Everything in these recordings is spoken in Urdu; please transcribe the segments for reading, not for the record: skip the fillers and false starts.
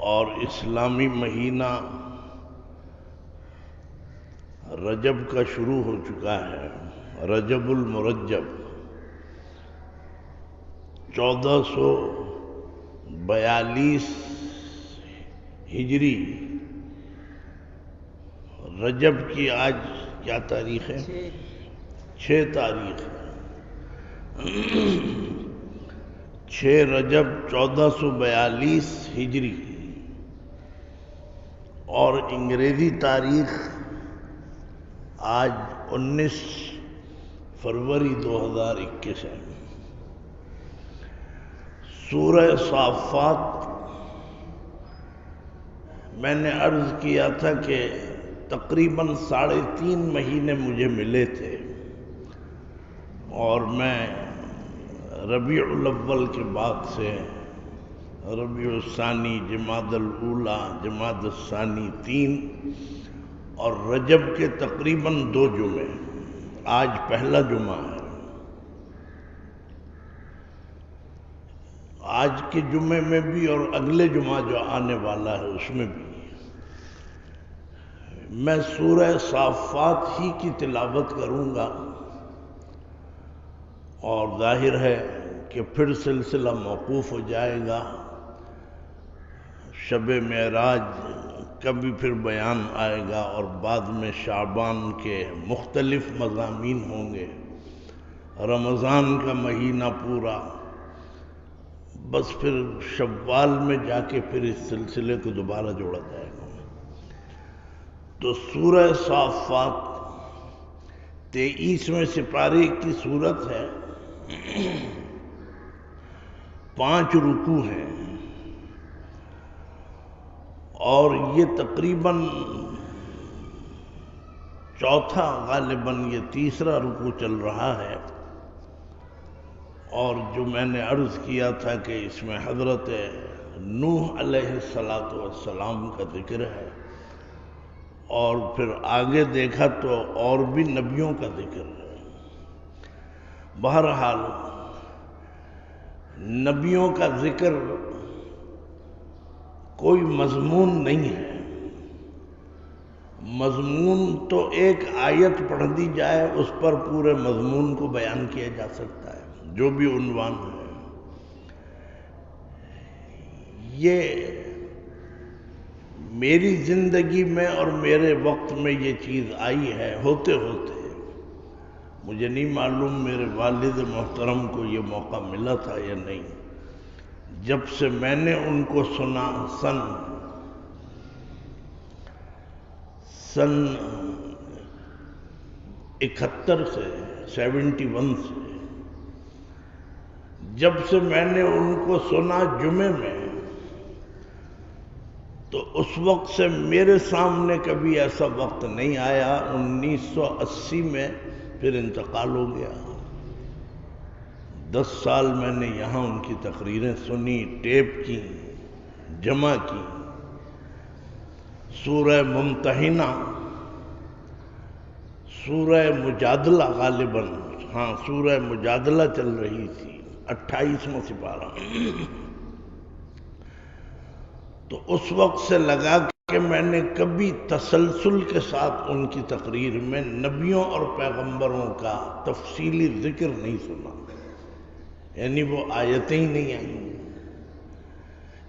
اور اسلامی مہینہ رجب کا شروع ہو چکا ہے۔ رجب المرجب 1442 ہجری۔ رجب کی آج کیا تاریخ ہے؟ 6 تاریخ ہے۔ 6 رجب 1442 ہجری اور انگریزی تاریخ آج 19 فروری 2021 ہے۔ سورہ صافات میں نے عرض کیا تھا کہ تقریباً 3.5 مہینے مجھے ملے تھے، اور میں ربیع الاول کے بعد سے ربیع الثانی، جمادی الاولیٰ، جمادی الثانی 3 اور رجب کے تقریباً 2 جمعے، آج پہلا جمعہ ہے۔ آج کے جمعے میں بھی اور اگلے جمعہ جو آنے والا ہے اس میں بھی میں سورہ صافات ہی کی تلاوت کروں گا، اور ظاہر ہے کہ پھر سلسلہ موقوف ہو جائے گا۔ شب معراج کا بھی پھر بیان آئے گا، اور بعد میں شعبان کے مختلف مضامین ہوں گے، رمضان کا مہینہ پورا، بس پھر شوال میں جا کے پھر اس سلسلے کو دوبارہ جوڑا جائے گا۔ تو سورہ صافات 23ویں سپارے کی سورت ہے، 5 رکوع ہیں، اور یہ تقریباً چوتھا، غالباً یہ تیسرا رکوع چل رہا ہے۔ اور جو میں نے عرض کیا تھا کہ اس میں حضرت نوح علیہ السلام کا ذکر ہے، اور پھر آگے دیکھا تو اور بھی نبیوں کا ذکر ہے۔ بہرحال نبیوں کا ذکر کوئی مضمون نہیں ہے، مضمون تو ایک آیت پڑھ دی جائے اس پر پورے مضمون کو بیان کیا جا سکتا ہے، جو بھی عنوان ہے۔ یہ میری زندگی میں اور میرے وقت میں یہ چیز آئی ہے، ہوتے ہوتے مجھے نہیں معلوم میرے والد محترم کو یہ موقع ملا تھا یا نہیں۔ جب سے میں نے ان کو سنا سن 71 سے 71 سے، جب سے میں نے ان کو سنا جمعے میں، تو اس وقت سے میرے سامنے کبھی ایسا وقت نہیں آیا۔ 1980 میں پھر انتقال ہو گیا۔ 10 سال میں نے یہاں ان کی تقریریں سنی، ٹیپ کی، جمع کی۔ سورہ ممتحنہ، سورہ مجادلہ، غالباً ہاں سورہ مجادلہ چل رہی تھی، 28واں سپارہ۔ تو اس وقت سے لگا کہ میں نے کبھی تسلسل کے ساتھ ان کی تقریر میں نبیوں اور پیغمبروں کا تفصیلی ذکر نہیں سنا، یعنی وہ آیتیں ہی نہیں آئیں۔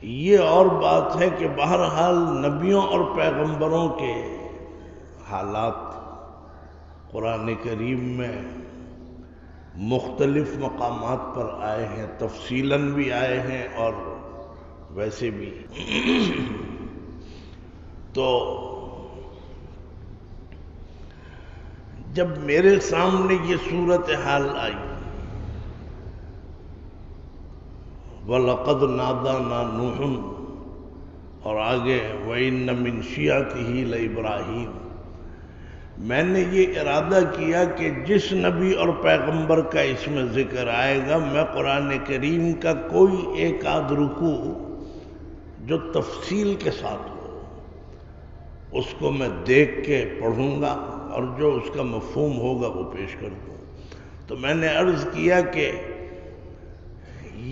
یہ اور بات ہے کہ بہرحال نبیوں اور پیغمبروں کے حالات قرآن کریم میں مختلف مقامات پر آئے ہیں، تفصیلاً بھی آئے ہیں اور ویسے بھی۔ تو جب میرے سامنے یہ صورتحال آئی، وَلَقَدْ نَادَانَا نُوحٌ، اور آگے وَإِنَّ مِن شِيَعَتِهِ لَإِبْرَاهِيمَ، میں نے یہ ارادہ کیا کہ جس نبی اور پیغمبر کا اس میں ذکر آئے گا، میں قرآن کریم کا کوئی ایک آدھ رکوع جو تفصیل کے ساتھ ہو اس کو میں دیکھ کے پڑھوں گا، اور جو اس کا مفہوم ہوگا وہ پیش کر دوں۔ تو میں نے عرض کیا کہ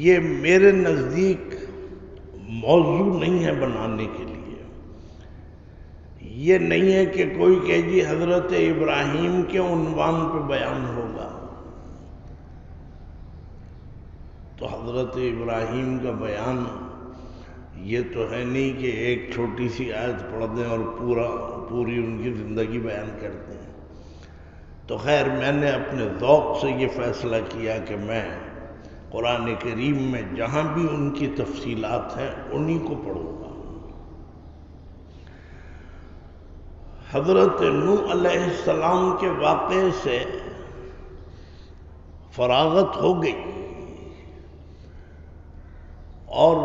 یہ میرے نزدیک موضوع نہیں ہے بنانے کے لیے۔ یہ نہیں ہے کہ کوئی کہ جی حضرت ابراہیم کے عنوان پہ بیان ہوگا، تو حضرت ابراہیم کا بیان یہ تو ہے نہیں کہ ایک چھوٹی سی آیت پڑھ دیں اور پوری ان کی زندگی بیان کرتے ہیں۔ تو خیر میں نے اپنے ذوق سے یہ فیصلہ کیا کہ میں قرآن کریم میں جہاں بھی ان کی تفصیلات ہیں انہی کو پڑھوں گا۔ حضرت نوح علیہ السلام کے واقعے سے فراغت ہو گئی، اور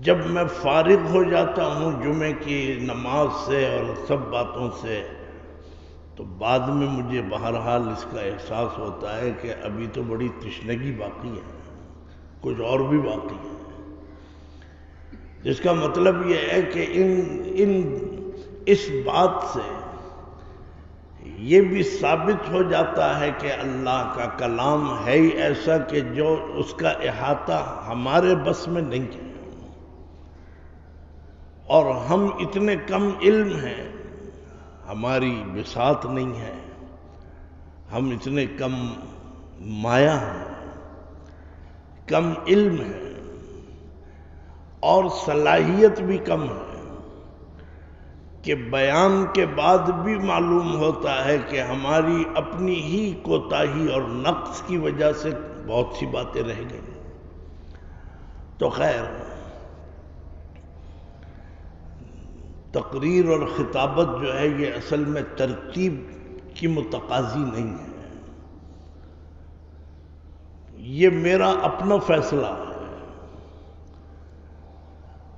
جب میں فارغ ہو جاتا ہوں جمعے کی نماز سے اور سب باتوں سے، تو بعد میں مجھے بہرحال اس کا احساس ہوتا ہے کہ ابھی تو بڑی تشنگی باقی ہے، کچھ اور بھی باقی ہے۔ جس کا مطلب یہ ہے کہ اس بات سے یہ بھی ثابت ہو جاتا ہے کہ اللہ کا کلام ہے ہی ایسا کہ جو اس کا احاطہ ہمارے بس میں نہیں ہے، اور ہم اتنے کم علم ہیں، ہماری بساط نہیں ہے، ہم اتنے کم مایہ ہیں، کم علم ہیں، اور صلاحیت بھی کم ہے، کہ بیان کے بعد بھی معلوم ہوتا ہے کہ ہماری اپنی ہی کوتاہی اور نقص کی وجہ سے بہت سی باتیں رہ گئی۔ تو خیر تقریر اور خطابت جو ہے یہ اصل میں ترتیب کی متقاضی نہیں ہے، یہ میرا اپنا فیصلہ ہے۔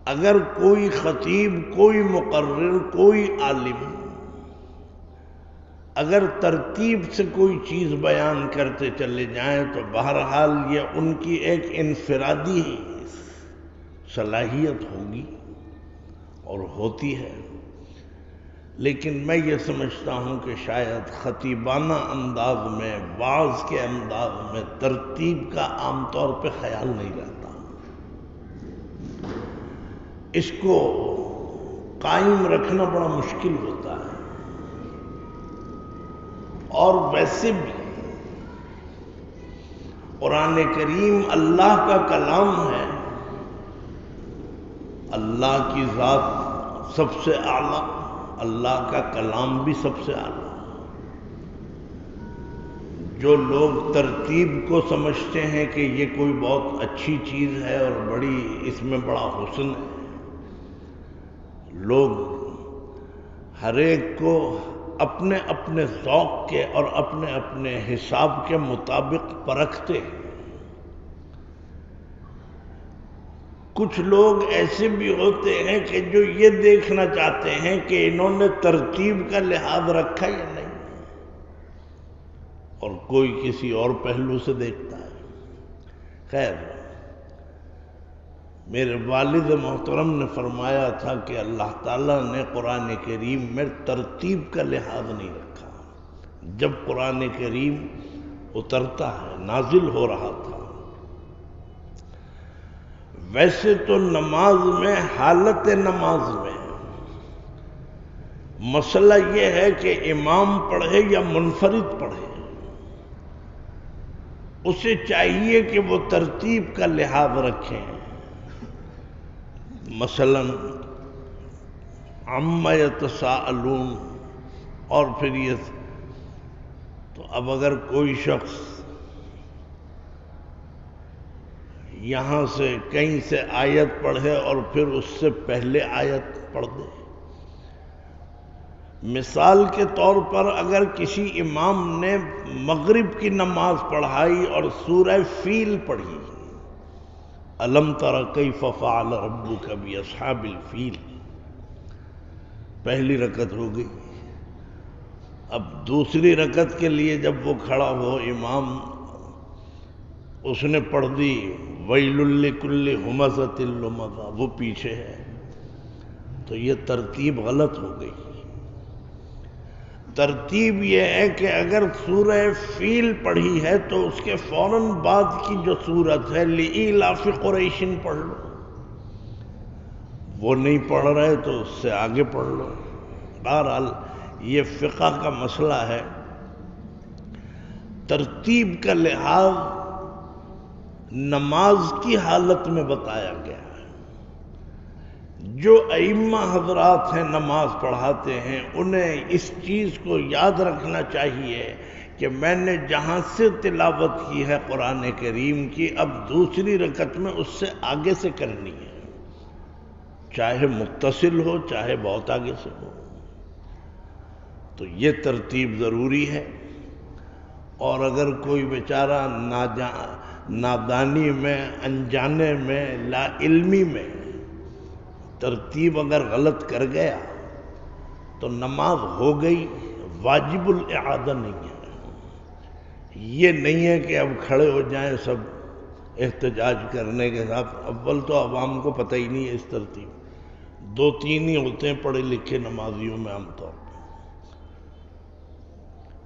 اگر کوئی خطیب، کوئی مقرر، کوئی عالم اگر ترتیب سے کوئی چیز بیان کرتے چلے جائیں تو بہرحال یہ ان کی ایک انفرادی صلاحیت ہوگی اور ہوتی ہے، لیکن میں یہ سمجھتا ہوں کہ شاید خطیبانہ انداز میں، وعظ کے انداز میں ترتیب کا عام طور پہ خیال نہیں رہتا، اس کو قائم رکھنا بڑا مشکل ہوتا ہے۔ اور ویسے بھی قرآن کریم اللہ کا کلام ہے، اللہ کی ذات سب سے اعلیٰ، اللہ کا کلام بھی سب سے اعلیٰ۔ جو لوگ ترتیب کو سمجھتے ہیں کہ یہ کوئی بہت اچھی چیز ہے اور بڑی اس میں بڑا حسن ہے، لوگ ہر ایک کو اپنے اپنے ذوق کے اور اپنے اپنے حساب کے مطابق پرکھتے ہیں۔ کچھ لوگ ایسے بھی ہوتے ہیں کہ جو یہ دیکھنا چاہتے ہیں کہ انہوں نے ترتیب کا لحاظ رکھا یا نہیں، اور کوئی کسی اور پہلو سے دیکھتا ہے۔ خیر میرے والد محترم نے فرمایا تھا کہ اللہ تعالیٰ نے قرآن کریم میں ترتیب کا لحاظ نہیں رکھا۔ جب قرآن کریم اترتا ہے، نازل ہو رہا تھا، ویسے تو نماز میں، حالت نماز میں مسئلہ یہ ہے کہ امام پڑھے یا منفرد پڑھے، اسے چاہیے کہ وہ ترتیب کا لحاظ رکھیں۔ مثلا عما یتساءلون، اور پھر یہ تو اب اگر کوئی شخص یہاں سے کہیں سے آیت پڑھے اور پھر اس سے پہلے آیت پڑھ دے، مثال کے طور پر اگر کسی امام نے مغرب کی نماز پڑھائی اور سورہ فیل پڑھی، الم تر کیف فعل ربک باصحاب الفیل، پہلی رکعت ہو گئی۔ اب دوسری رکعت کے لیے جب وہ کھڑا ہو امام، اس نے پڑھ دی ویل لکل ہمزۃ لمزہ، وہ پیچھے ہے، تو یہ ترتیب غلط ہو گئی۔ ترتیب یہ ہے کہ اگر سورہ فیل پڑھی ہے تو اس کے فوراً بعد کی جو سورت ہے لإیلاف قریش پڑھ لو، وہ نہیں پڑھ رہے تو اس سے آگے پڑھ لو۔ بہرحال یہ فقہ کا مسئلہ ہے، ترتیب کا لحاظ نماز کی حالت میں بتایا گیا ہے۔ جو ائمہ حضرات ہیں نماز پڑھاتے ہیں انہیں اس چیز کو یاد رکھنا چاہیے کہ میں نے جہاں سے تلاوت کی ہے قرآن کریم کی، اب دوسری رکعت میں اس سے آگے سے کرنی ہے، چاہے متصل ہو چاہے بہت آگے سے ہو۔ تو یہ ترتیب ضروری ہے، اور اگر کوئی بیچارہ نادانی میں، انجانے میں، لا علمی میں ترتیب اگر غلط کر گیا تو نماز ہو گئی، واجب الاعادہ نہیں ہے۔ یہ نہیں ہے کہ اب کھڑے ہو جائیں سب احتجاج کرنے کے ساتھ، اول تو عوام کو پتہ ہی نہیں ہے اس ترتیب، 2-3 ہی ہوتے ہیں پڑھے لکھے نمازیوں میں عام طور پہ۔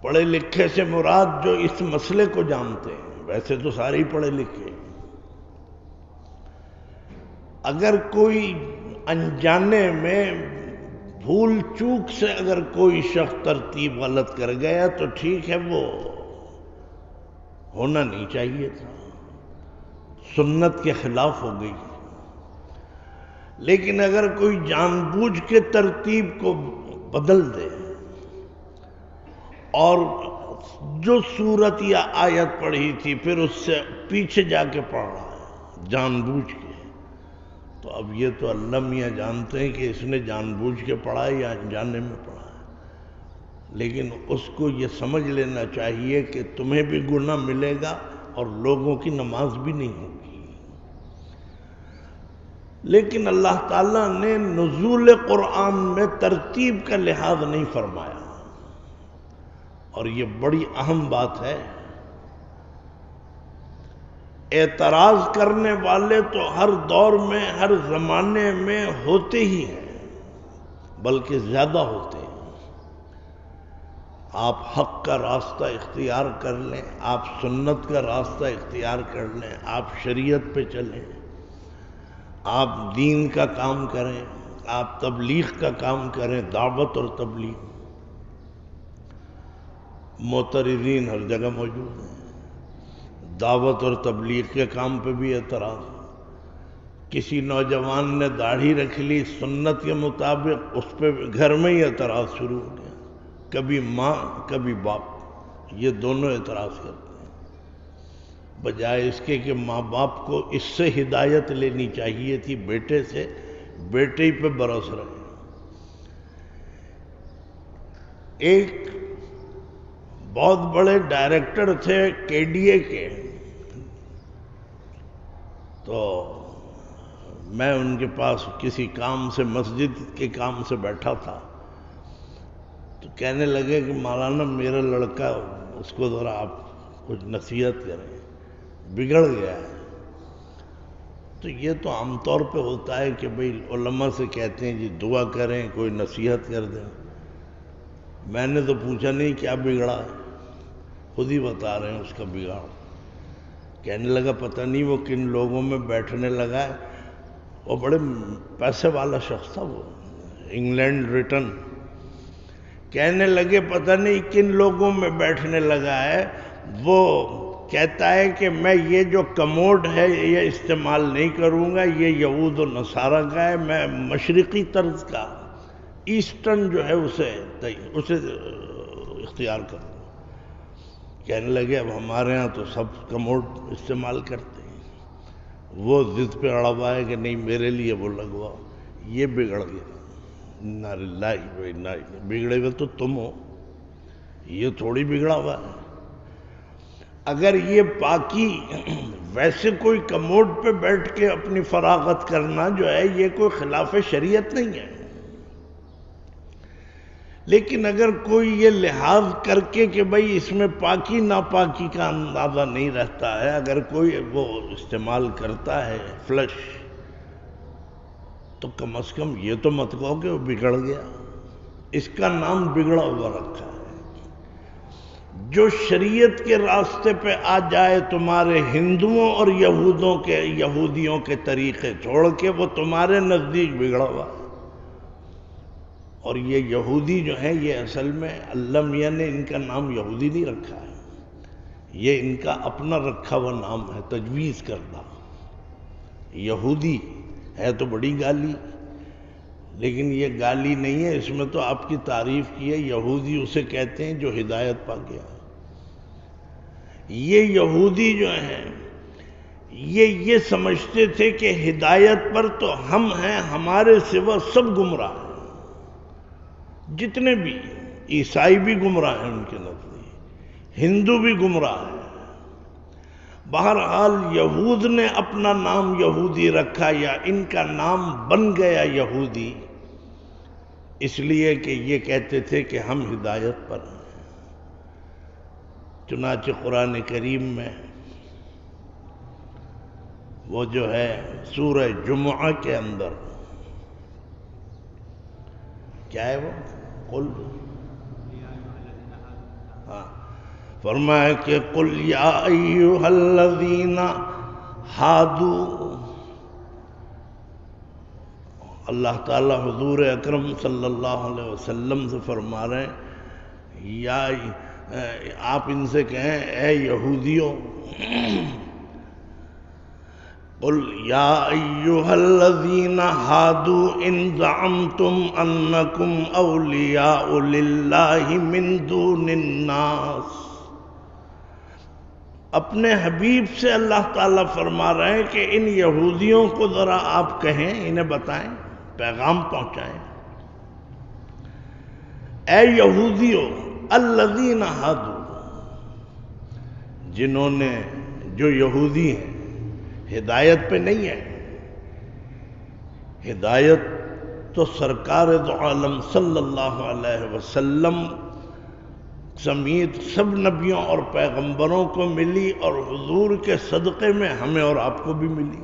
پڑھے لکھے سے مراد جو اس مسئلے کو جانتے ہیں، ویسے تو سارے ہی پڑھے لکھے۔ اگر کوئی انجانے میں بھول چوک سے اگر کوئی شخص ترتیب غلط کر گیا تو ٹھیک ہے، وہ ہونا نہیں چاہیے تھا، سنت کے خلاف ہو گئی۔ لیکن اگر کوئی جان بوجھ کے ترتیب کو بدل دے اور جو سورت یا آیت پڑھی تھی پھر اس سے پیچھے جا کے پڑھ رہا ہے جان بوجھ کے، تو اب یہ تو اللہ میاں جانتے ہیں کہ اس نے جان بوجھ کے پڑھا ہے یا انجانے میں پڑھا ہے، لیکن اس کو یہ سمجھ لینا چاہیے کہ تمہیں بھی گناہ ملے گا اور لوگوں کی نماز بھی نہیں ہوگی۔ لیکن اللہ تعالیٰ نے نزول قرآن میں ترتیب کا لحاظ نہیں فرمایا، اور یہ بڑی اہم بات ہے۔ اعتراض کرنے والے تو ہر دور میں، ہر زمانے میں ہوتے ہی ہیں، بلکہ زیادہ ہوتے ہیں۔ آپ حق کا راستہ اختیار کر لیں، آپ سنت کا راستہ اختیار کر لیں، آپ شریعت پہ چلیں، آپ دین کا کام کریں، آپ تبلیغ کا کام کریں، دعوت اور تبلیغ۔ معترضین ہر جگہ موجود ہیں، دعوت اور تبلیغ کے کام پہ بھی اعتراض۔ کسی نوجوان نے داڑھی رکھ لی سنت کے مطابق، اس پہ گھر میں ہی اعتراض شروع ہو گیا، کبھی ماں کبھی باپ، یہ دونوں اعتراض کرتے ہیں، بجائے اس کے کہ ماں باپ کو اس سے ہدایت لینی چاہیے تھی، بیٹے سے، بیٹے ہی پہ برس رہے۔ ایک بہت بڑے ڈائریکٹر تھے KDA کے، تو میں ان کے پاس کسی کام سے، مسجد کے کام سے بیٹھا تھا، تو کہنے لگے کہ مولانا میرا لڑکا، اس کو ذرا آپ کچھ نصیحت کریں، بگڑ گیا ہے۔ تو یہ تو عام طور پہ ہوتا ہے کہ بھئی علماء سے کہتے ہیں جی دعا کریں، کوئی نصیحت کر دیں۔ میں نے تو پوچھا نہیں کیا بگڑا ہے، خود ہی بتا رہے ہیں اس کا بگاڑ۔ کہنے لگا پتہ نہیں وہ کن لوگوں میں بیٹھنے لگا ہے، وہ بڑے پیسے والا شخص تھا، وہ انگلینڈ ریٹن، کہنے لگے پتہ نہیں کن لوگوں میں بیٹھنے لگا ہے، وہ کہتا ہے کہ میں یہ جو کموڈ ہے یہ استعمال نہیں کروں گا، یہ یہود و نصارہ کا ہے، میں مشرقی طرز کا، ایسٹرن جو ہے اسے اختیار کروں۔ کہنے لگے اب ہمارے ہاں تو سب کموڈ استعمال کرتے ہیں، وہ ضد پہ اڑا ہوا ہے کہ نہیں میرے لیے وہ لگواؤ، یہ بگڑ گیا۔ انا للہ و انا الیہ، بگڑے ہوئے تو تم ہو، یہ تھوڑی بگڑا ہوا ہے۔ اگر یہ پاکی ویسے کوئی کموڈ پہ بیٹھ کے اپنی فراغت کرنا جو ہے یہ کوئی خلاف شریعت نہیں ہے، لیکن اگر کوئی یہ لحاظ کر کے کہ بھئی اس میں پاکی ناپاکی کا اندازہ نہیں رہتا ہے، اگر کوئی وہ استعمال کرتا ہے فلش، تو کم از کم یہ تو مت کہو کہ وہ بگڑ گیا، اس کا نام بگڑا ہوا رکھا ہے۔ جو شریعت کے راستے پہ آ جائے تمہارے ہندوؤں اور یہودیوں کے طریقے چھوڑ کے، وہ تمہارے نزدیک بگڑا ہوا۔ اور یہ یہودی جو ہیں، یہ اصل میں اللہ میاں نے ان کا نام یہودی نہیں رکھا ہے، یہ ان کا اپنا رکھا ہوا نام ہے، تجویز کردہ۔ یہودی ہے تو بڑی گالی، لیکن یہ گالی نہیں ہے، اس میں تو آپ کی تعریف کی ہے۔ یہودی اسے کہتے ہیں جو ہدایت پا گیا۔ یہ یہودی جو ہیں یہ سمجھتے تھے کہ ہدایت پر تو ہم ہیں، ہمارے سوا سب گمراہ ہیں، جتنے بھی عیسائی بھی گمراہ ہیں ان کے نزدیک، ہندو بھی گمراہ ہیں۔ بہرحال یہود نے اپنا نام یہودی رکھا، یا ان کا نام بن گیا یہودی، اس لیے کہ یہ کہتے تھے کہ ہم ہدایت پر ہیں۔ چنانچہ قرآن کریم میں وہ جو ہے سورہ جمعہ کے اندر کیا ہے وہ قل، ہاں فرمایا کہ قل یا ایھا الذین ہادوا، اللہ تعالیٰ حضور اکرم صلی اللہ علیہ وسلم سے فرما رہے ہیں، یا آپ ان سے کہیں اے یہودیوں، قل یا ایھا الذین ہادوا ان زعمتم انکم اولیاء للہ من دون الناس۔ اپنے حبیب سے اللہ تعالیٰ فرما رہے ہیں کہ ان یہودیوں کو ذرا آپ کہیں، انہیں بتائیں، پیغام پہنچائیں، اے یہودیوں الذین ہادوا، جنہوں نے، جو یہودی ہیں ہدایت پہ نہیں ہے، ہدایت تو سرکار دو عالم صلی اللہ علیہ وسلم سمیت سب نبیوں اور پیغمبروں کو ملی، اور حضور کے صدقے میں ہمیں اور آپ کو بھی ملی۔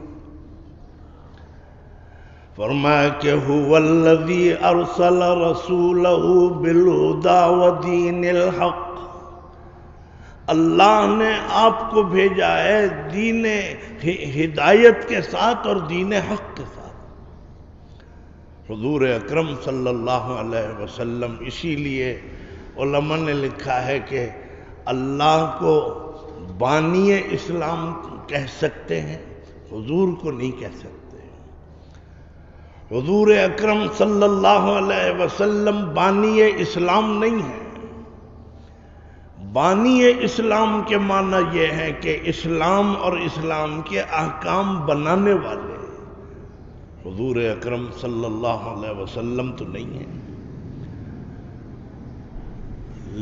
فرمایا کہ هو الذی ارسل رسولہ بالہدی ودین الحق، اللہ نے آپ کو بھیجا ہے دین ہدایت کے ساتھ اور دین حق کے ساتھ، حضور اکرم صلی اللہ علیہ وسلم۔ اسی لیے علماء نے لکھا ہے کہ اللہ کو بانی اسلام کہہ سکتے ہیں، حضور کو نہیں کہہ سکتے۔ حضور اکرم صلی اللہ علیہ وسلم بانی اسلام نہیں ہے۔ بانی اسلام کے معنی یہ ہے کہ اسلام اور اسلام کے احکام بنانے والے، حضور اکرم صلی اللہ علیہ وسلم تو نہیں ہے۔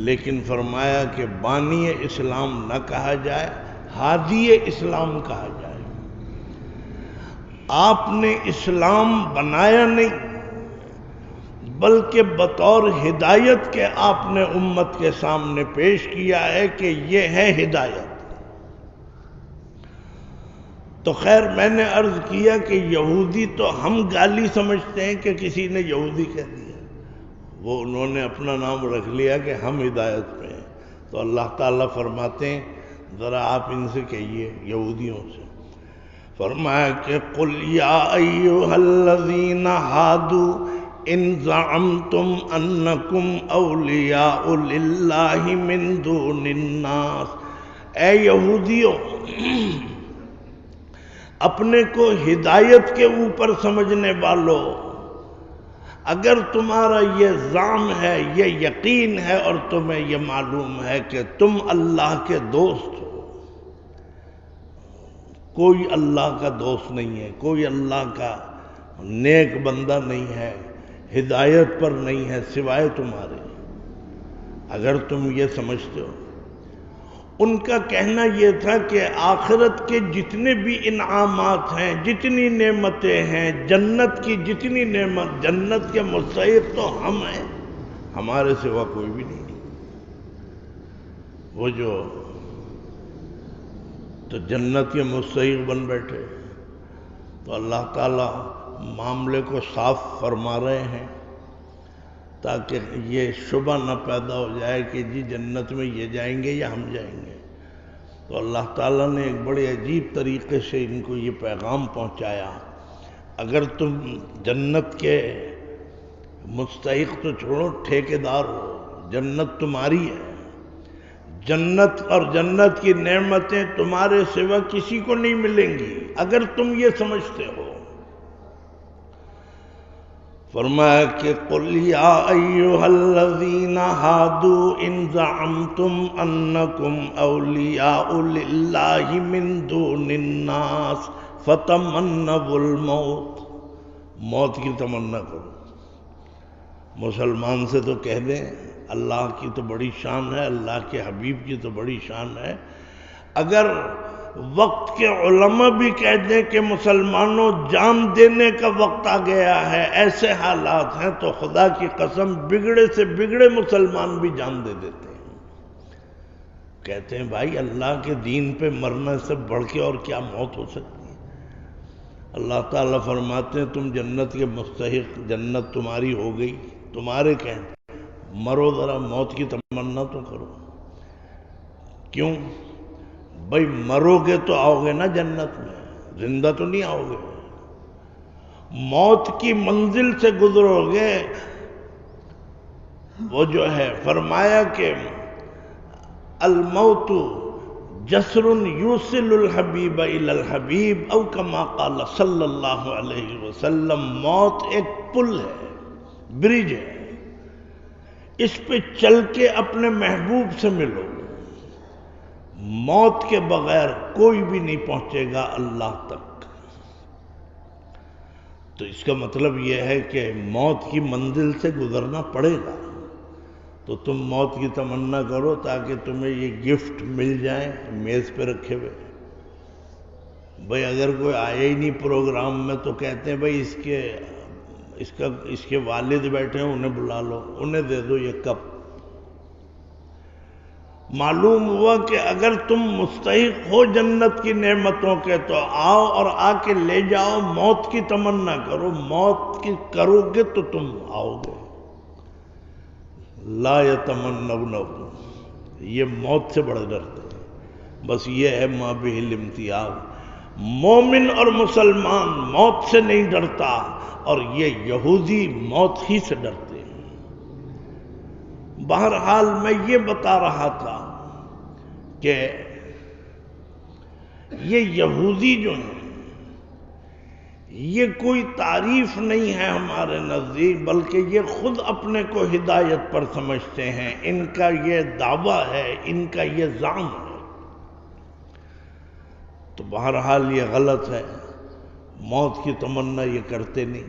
لیکن فرمایا کہ بانی اسلام نہ کہا جائے، ہادی اسلام کہا جائے۔ آپ نے اسلام بنایا نہیں، بلکہ بطور ہدایت کے آپ نے امت کے سامنے پیش کیا ہے کہ یہ ہے ہدایت۔ تو خیر میں نے عرض کیا کہ یہودی تو ہم گالی سمجھتے ہیں کہ کسی نے یہودی کہہ دیا، وہ انہوں نے اپنا نام رکھ لیا کہ ہم ہدایت پہ ہیں۔ تو اللہ تعالیٰ فرماتے ہیں ذرا آپ ان سے کہیے، یہودیوں سے، فرمایا کہ قل یا ایھا الذین ہادوا ان زعمتم انکم اولیاء للہ من دون الناس، اے یہودیوں اپنے کو ہدایت کے اوپر سمجھنے والوں، اگر تمہارا یہ زعم ہے، یہ یقین ہے، اور تمہیں یہ معلوم ہے کہ تم اللہ کے دوست ہو، کوئی اللہ کا دوست نہیں ہے، کوئی اللہ کا نیک بندہ نہیں ہے، ہدایت پر نہیں ہے سوائے تمہارے، اگر تم یہ سمجھتے ہو۔ ان کا کہنا یہ تھا کہ آخرت کے جتنے بھی انعامات ہیں، جتنی نعمتیں ہیں، جنت کی جتنی نعمت، جنت کے مستحق تو ہم ہیں، ہمارے سوا کوئی بھی نہیں۔ وہ جو تو جنت کے مستحق بن بیٹھے، تو اللہ تعالیٰ معاملے کو صاف فرما رہے ہیں، تاکہ یہ شبہ نہ پیدا ہو جائے کہ جی جنت میں یہ جائیں گے یا ہم جائیں گے۔ تو اللہ تعالیٰ نے ایک بڑے عجیب طریقے سے ان کو یہ پیغام پہنچایا، اگر تم جنت کے مستحق تو چھوڑو، ٹھیکیدار ہو، جنت تمہاری ہے، جنت اور جنت کی نعمتیں تمہارے سوا کسی کو نہیں ملیں گی اگر تم یہ سمجھتے ہو۔ فرمایا کہ قُلْ يَا أَيُّهَا الَّذِينَ هَادُوا إِن زَعَمْتُمْ أَنَّكُمْ أَوْلِيَاءُ لِلَّهِ مِن دُونِ النَّاسِ فَتَمَنَّوُا الْمَوْتَ، موت کی تمنا کرو۔ مسلمان سے تو کہہ دیں اللہ کی تو بڑی شان ہے، اللہ کے حبیب کی تو بڑی شان ہے، اگر وقت کے علماء بھی کہہ دیں کہ مسلمانوں جان دینے کا وقت آ گیا ہے، ایسے حالات ہیں، تو خدا کی قسم بگڑے سے بگڑے مسلمان بھی جان دے دیتے ہیں۔ کہتے ہیں بھائی اللہ کے دین پہ مرنے سے بڑھ کے اور کیا موت ہو سکتی ہے؟ اللہ تعالیٰ فرماتے ہیں تم جنت کے مستحق، جنت تمہاری ہو گئی، تمہارے کہتے مرو ذرا، موت کی تمنا تو کرو۔ کیوں؟ بھائی مرو گے تو آؤ گے نا جنت میں، زندہ تو نہیں آؤ گے۔ موت کی منزل سے گزرو گے۔ وہ جو ہے فرمایا کہ الموت جسر یوصل الحبیب الی الحبیب او کما قال صلی اللہ علیہ وسلم، موت ایک پل ہے، برج ہے، اس پہ چل کے اپنے محبوب سے ملو۔ موت کے بغیر کوئی بھی نہیں پہنچے گا اللہ تک۔ تو اس کا مطلب یہ ہے کہ موت کی منزل سے گزرنا پڑے گا، تو تم موت کی تمنا کرو تاکہ تمہیں یہ گفٹ مل جائیں میز پہ رکھے ہوئے۔ بھئی اگر کوئی آئے ہی نہیں پروگرام میں تو کہتے ہیں بھئی اس کے والد بیٹھے ہیں، انہیں بلا لو، انہیں دے دو یہ کپ۔ معلوم ہوا کہ اگر تم مستحق ہو جنت کی نعمتوں کے تو آؤ اور آ کے لے جاؤ، موت کی تمنا کرو، موت کی کرو گے تو تم آؤ گے۔ لا یتمنونہ، یہ موت سے بڑھ ڈرتے ہیں، بس یہ ہے ما بہ الامتیاز۔ مومن اور مسلمان موت سے نہیں ڈرتا، اور یہ یہودی موت ہی سے ڈرتے ہیں۔ بہرحال میں یہ بتا رہا تھا کہ یہ یہودی جو ہیں یہ کوئی تعریف نہیں ہے ہمارے نزدیک، بلکہ یہ خود اپنے کو ہدایت پر سمجھتے ہیں، ان کا یہ دعویٰ ہے، ان کا یہ زعم ہے۔ تو بہرحال یہ غلط ہے، موت کی تمنا یہ کرتے نہیں۔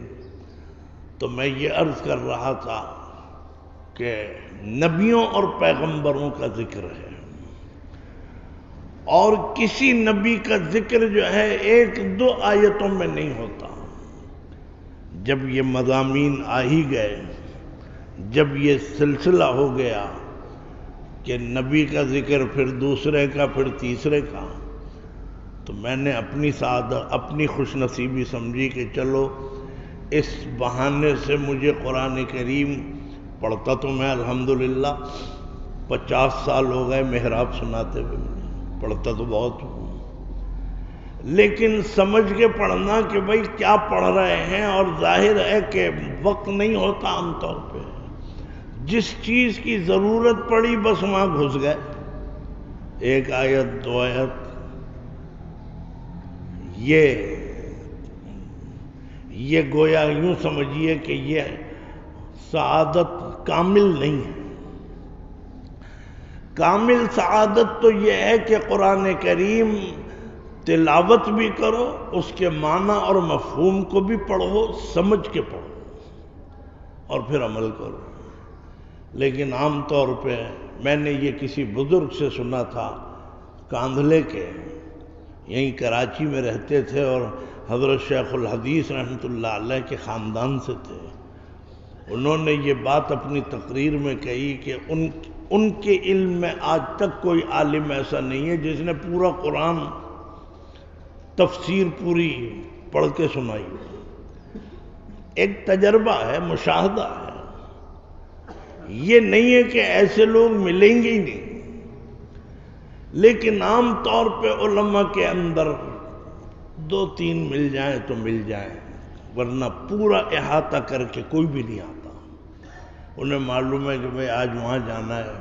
تو میں یہ عرض کر رہا تھا کہ نبیوں اور پیغمبروں کا ذکر ہے، اور کسی نبی کا ذکر جو ہے ایک دو آیتوں میں نہیں ہوتا۔ جب یہ مضامین آ ہی گئے، جب یہ سلسلہ ہو گیا کہ نبی کا ذکر پھر دوسرے کا پھر تیسرے کا، تو میں نے اپنی خوش نصیبی سمجھی کہ چلو اس بہانے سے مجھے قرآن کریم پڑھتا تو میں الحمدللہ 50 سال ہو گئے محراب سناتے ہوئے، پڑھتا تو بہت ہوں، لیکن سمجھ کے پڑھنا کہ بھئی کیا پڑھ رہے ہیں، اور ظاہر ہے کہ وقت نہیں ہوتا عام طور پہ، جس چیز کی ضرورت پڑی بس وہاں گھس گئے، ایک آیت دو آیت، یہ گویا یوں سمجھیے کہ یہ سعادت کامل نہیں ہے۔ کامل سعادت تو یہ ہے کہ قرآن کریم تلاوت بھی کرو، اس کے معنی اور مفہوم کو بھی پڑھو، سمجھ کے پڑھو اور پھر عمل کرو۔ لیکن عام طور پہ میں نے یہ کسی بزرگ سے سنا تھا، کاندھلے کے، یہیں کراچی میں رہتے تھے اور حضرت شیخ الحدیث رحمۃ اللہ علیہ کے خاندان سے تھے۔ انہوں نے یہ بات اپنی تقریر میں کہی کہ ان کے علم میں آج تک کوئی عالم ایسا نہیں ہے جس نے پورا قرآن تفسیر پوری پڑھ کے سنائی۔ ایک تجربہ ہے، مشاہدہ ہے۔ یہ نہیں ہے کہ ایسے لوگ ملیں گے ہی نہیں، لیکن عام طور پہ علماء کے اندر 2-3 مل جائیں تو مل جائیں، ورنہ پورا احاطہ کر کے کوئی بھی نہیں آتا۔ انہیں معلوم ہے کہ بھئی آج وہاں جانا ہے،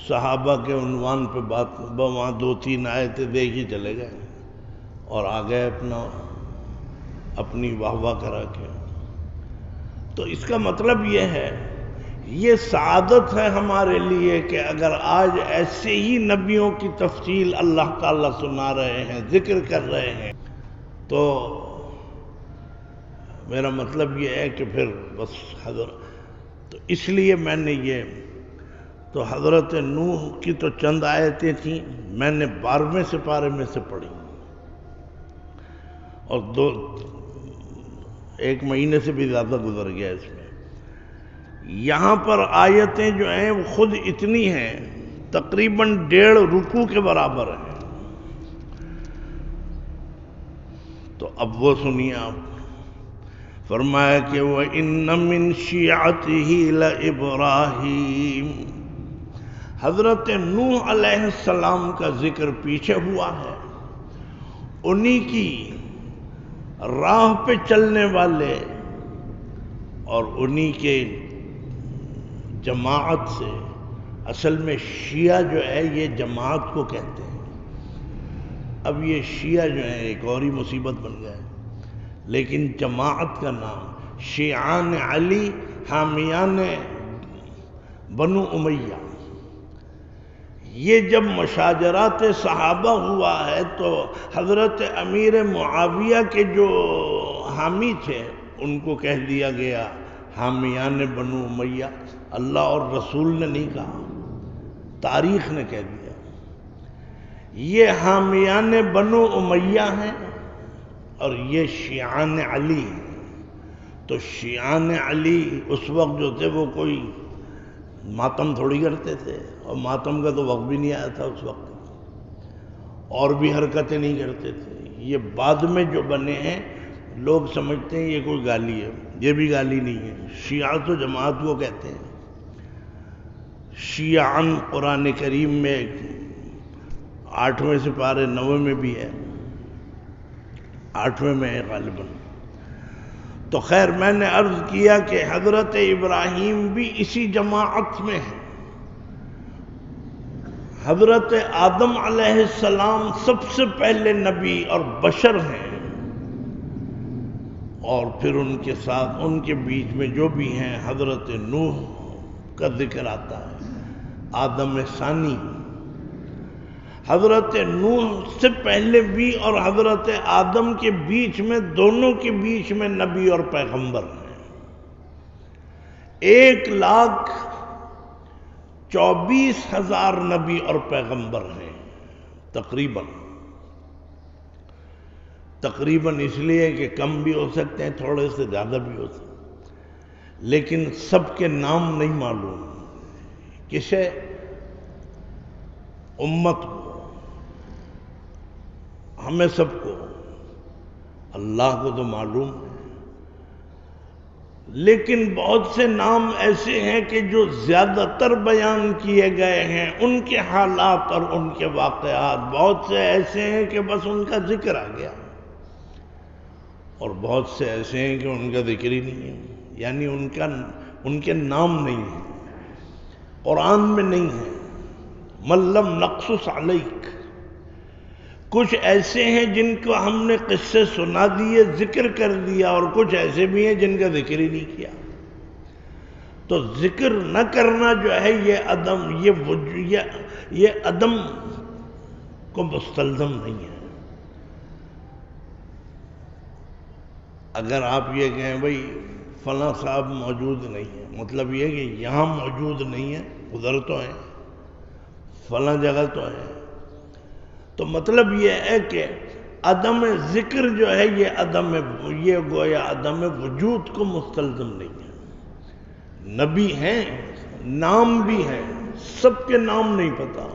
صحابہ کے عنوان پہ بات، وہاں 2-3 آئے تھے، دیکھ ہی چلے گئے اور آ گئے اپنی واہ واہ کرا کے۔ تو اس کا مطلب یہ ہے، یہ سعادت ہے ہمارے لیے کہ اگر آج ایسے ہی نبیوں کی تفصیل اللہ تعالیٰ سنا رہے ہیں، ذکر کر رہے ہیں، تو میرا مطلب یہ ہے کہ پھر بس تو اس لیے میں نے تو حضرت نوح کی تو چند آیتیں تھیں، میں نے 12ویں سپارے میں سے پڑھی، اور 1 مہینے سے بھی زیادہ گزر گیا اس میں۔ یہاں پر آیتیں جو ہیں وہ خود اتنی ہیں، تقریباً 1.5 رکوع کے برابر ہیں۔ تو اب وہ سنیے آپ، فرمایا کہ وَإِنَّ مِن شِيعَتِهِ لَإِبْرَاهِيمَ، حضرت نوح علیہ السلام کا ذکر پیچھے ہوا ہے، انہی کی راہ پہ چلنے والے اور انہی کے جماعت سے، اصل میں شیعہ جو ہے یہ جماعت کو کہتے ہیں، اب یہ شیعہ جو ہے ایک اور ہی مصیبت بن گئے، لیکن جماعت کا نام شیعان علی حامیان بنو امیہ۔ یہ جب مشاجرات صحابہ ہوا ہے تو حضرت امیر معاویہ کے جو حامی تھے ان کو کہہ دیا گیا حامیان بنو امیہ، اللہ اور رسول نے نہیں کہا، تاریخ نے کہہ دیا۔ یہ حامیان بنو امیہ ہیں اور یہ شیعان علی ہیں۔ تو شیعان علی اس وقت جو تھے وہ کوئی ماتم تھوڑی کرتے تھے، اور ماتم کا تو وقت بھی نہیں آیا تھا اس وقت، اور بھی حرکتیں نہیں کرتے تھے۔ یہ بعد میں جو بنے ہیں، لوگ سمجھتے ہیں یہ کوئی گالی ہے، یہ بھی گالی نہیں ہے، شیعہ تو جماعت کو کہتے ہیں۔ شیعان قرآن کریم میں 8ویں سپارے 9 میں بھی ہے، 8ویں میں ہے غالباً۔ تو خیر میں نے عرض کیا کہ حضرت ابراہیم بھی اسی جماعت میں ہیں۔ حضرت آدم علیہ السلام سب سے پہلے نبی اور بشر ہیں، اور پھر ان کے ساتھ ان کے بیچ میں جو بھی ہیں حضرت نوح کا ذکر آتا ہے، آدم ثانی۔ حضرت نوح سے پہلے بھی اور حضرت آدم کے بیچ میں، دونوں کے بیچ میں نبی اور پیغمبر ہیں۔ 1,24,000 نبی اور پیغمبر ہیں تقریباً اس لیے کہ کم بھی ہو سکتے ہیں، تھوڑے سے زیادہ بھی ہو سکتے ہیں، لیکن سب کے نام نہیں معلوم۔ کسے؟ امت کو، ہمیں سب کو، اللہ کو تو معلوم ہے، لیکن بہت سے نام ایسے ہیں کہ جو زیادہ تر بیان کیے گئے ہیں، ان کے حالات اور ان کے واقعات، بہت سے ایسے ہیں کہ بس ان کا ذکر آ گیا، اور بہت سے ایسے ہیں کہ ان کا ذکر ہی نہیں ہے، یعنی ان کے نام نہیں ہیں، قرآن میں نہیں ہیں۔ من لم نقصص علیک، کچھ ایسے ہیں جن کو ہم نے قصے سنا دیے، ذکر کر دیا، اور کچھ ایسے بھی ہیں جن کا ذکر ہی نہیں کیا۔ تو ذکر نہ کرنا جو ہے یہ عدم کو مستلزم نہیں ہے۔ اگر آپ یہ کہیں بھئی فلاں صاحب موجود نہیں ہے، مطلب یہ کہ یہاں موجود نہیں ہے، ادھر تو ہیں، فلاں جگہ تو ہے، تو مطلب یہ ہے کہ عدم ذکر جو ہے یہ گویا عدم وجود کو مستلزم نہیں ہے۔ نبی ہیں، نام بھی ہیں، سب کے نام نہیں پتا،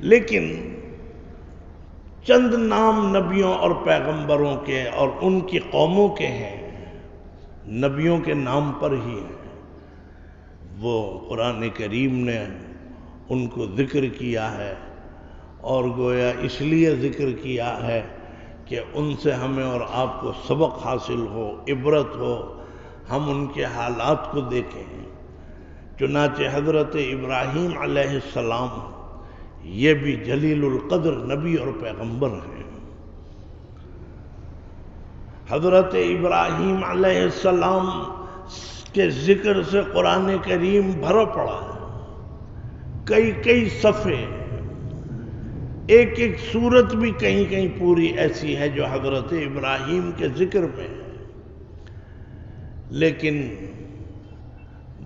لیکن چند نام نبیوں اور پیغمبروں کے اور ان کی قوموں کے ہیں، نبیوں کے نام پر ہی ہیں، وہ قرآن کریم نے ان کو ذکر کیا ہے، اور گویا اس لیے ذکر کیا ہے کہ ان سے ہمیں اور آپ کو سبق حاصل ہو، عبرت ہو، ہم ان کے حالات کو دیکھیں۔ چنانچہ حضرت ابراہیم علیہ السلام یہ بھی جلیل القدر نبی اور پیغمبر ہیں۔ حضرت ابراہیم علیہ السلام کے ذکر سے قرآن کریم بھرا پڑا ہے، کئی کئی صفحے، ایک ایک سورت بھی کہیں کہیں پوری ایسی ہے جو حضرت ابراہیم کے ذکر میں ہے۔ لیکن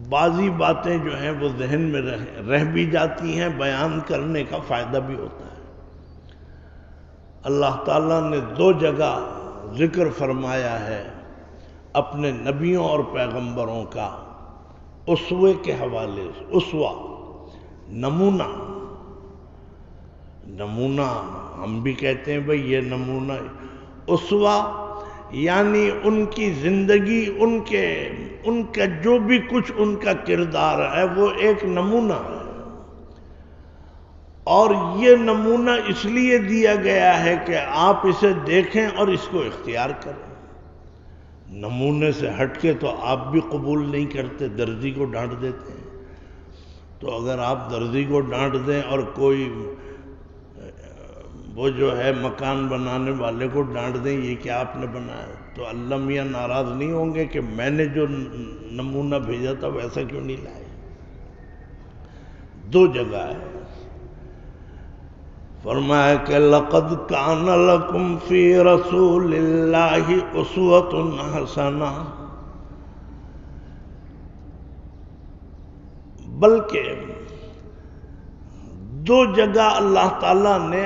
بعضی باتیں جو ہیں وہ ذہن میں رہ بھی جاتی ہیں، بیان کرنے کا فائدہ بھی ہوتا ہے۔ اللہ تعالیٰ نے 2 جگہ ذکر فرمایا ہے اپنے نبیوں اور پیغمبروں کا اسوے کے حوالے سے۔ اسوہ نمونہ، نمونہ ہم بھی کہتے ہیں بھئی یہ نمونہ، اسوہ یعنی ان کی زندگی، ان کا جو بھی کچھ ان کا کردار ہے وہ ایک نمونہ ہے، اور یہ نمونہ اس لیے دیا گیا ہے کہ آپ اسے دیکھیں اور اس کو اختیار کریں۔ نمونے سے ہٹ کے تو آپ بھی قبول نہیں کرتے، درزی کو ڈانٹ دیتے ہیں۔ تو اگر آپ درزی کو ڈانٹ دیں اور کوئی وہ جو ہے مکان بنانے والے کو ڈانٹ دیں یہ کیا آپ نے بنایا، تو اللہ میاں ناراض نہیں ہوں گے کہ میں نے جو نمونہ بھیجا تھا ویسا کیوں نہیں لائے؟ 2 جگہ ہے، فرمایا کہ لَقَدْ كَانَ لَكُمْ فِي رَسُولِ اللَّهِ أُسْوَةٌ حَسَنَةٌ، بلکہ 2 جگہ اللہ تعالیٰ نے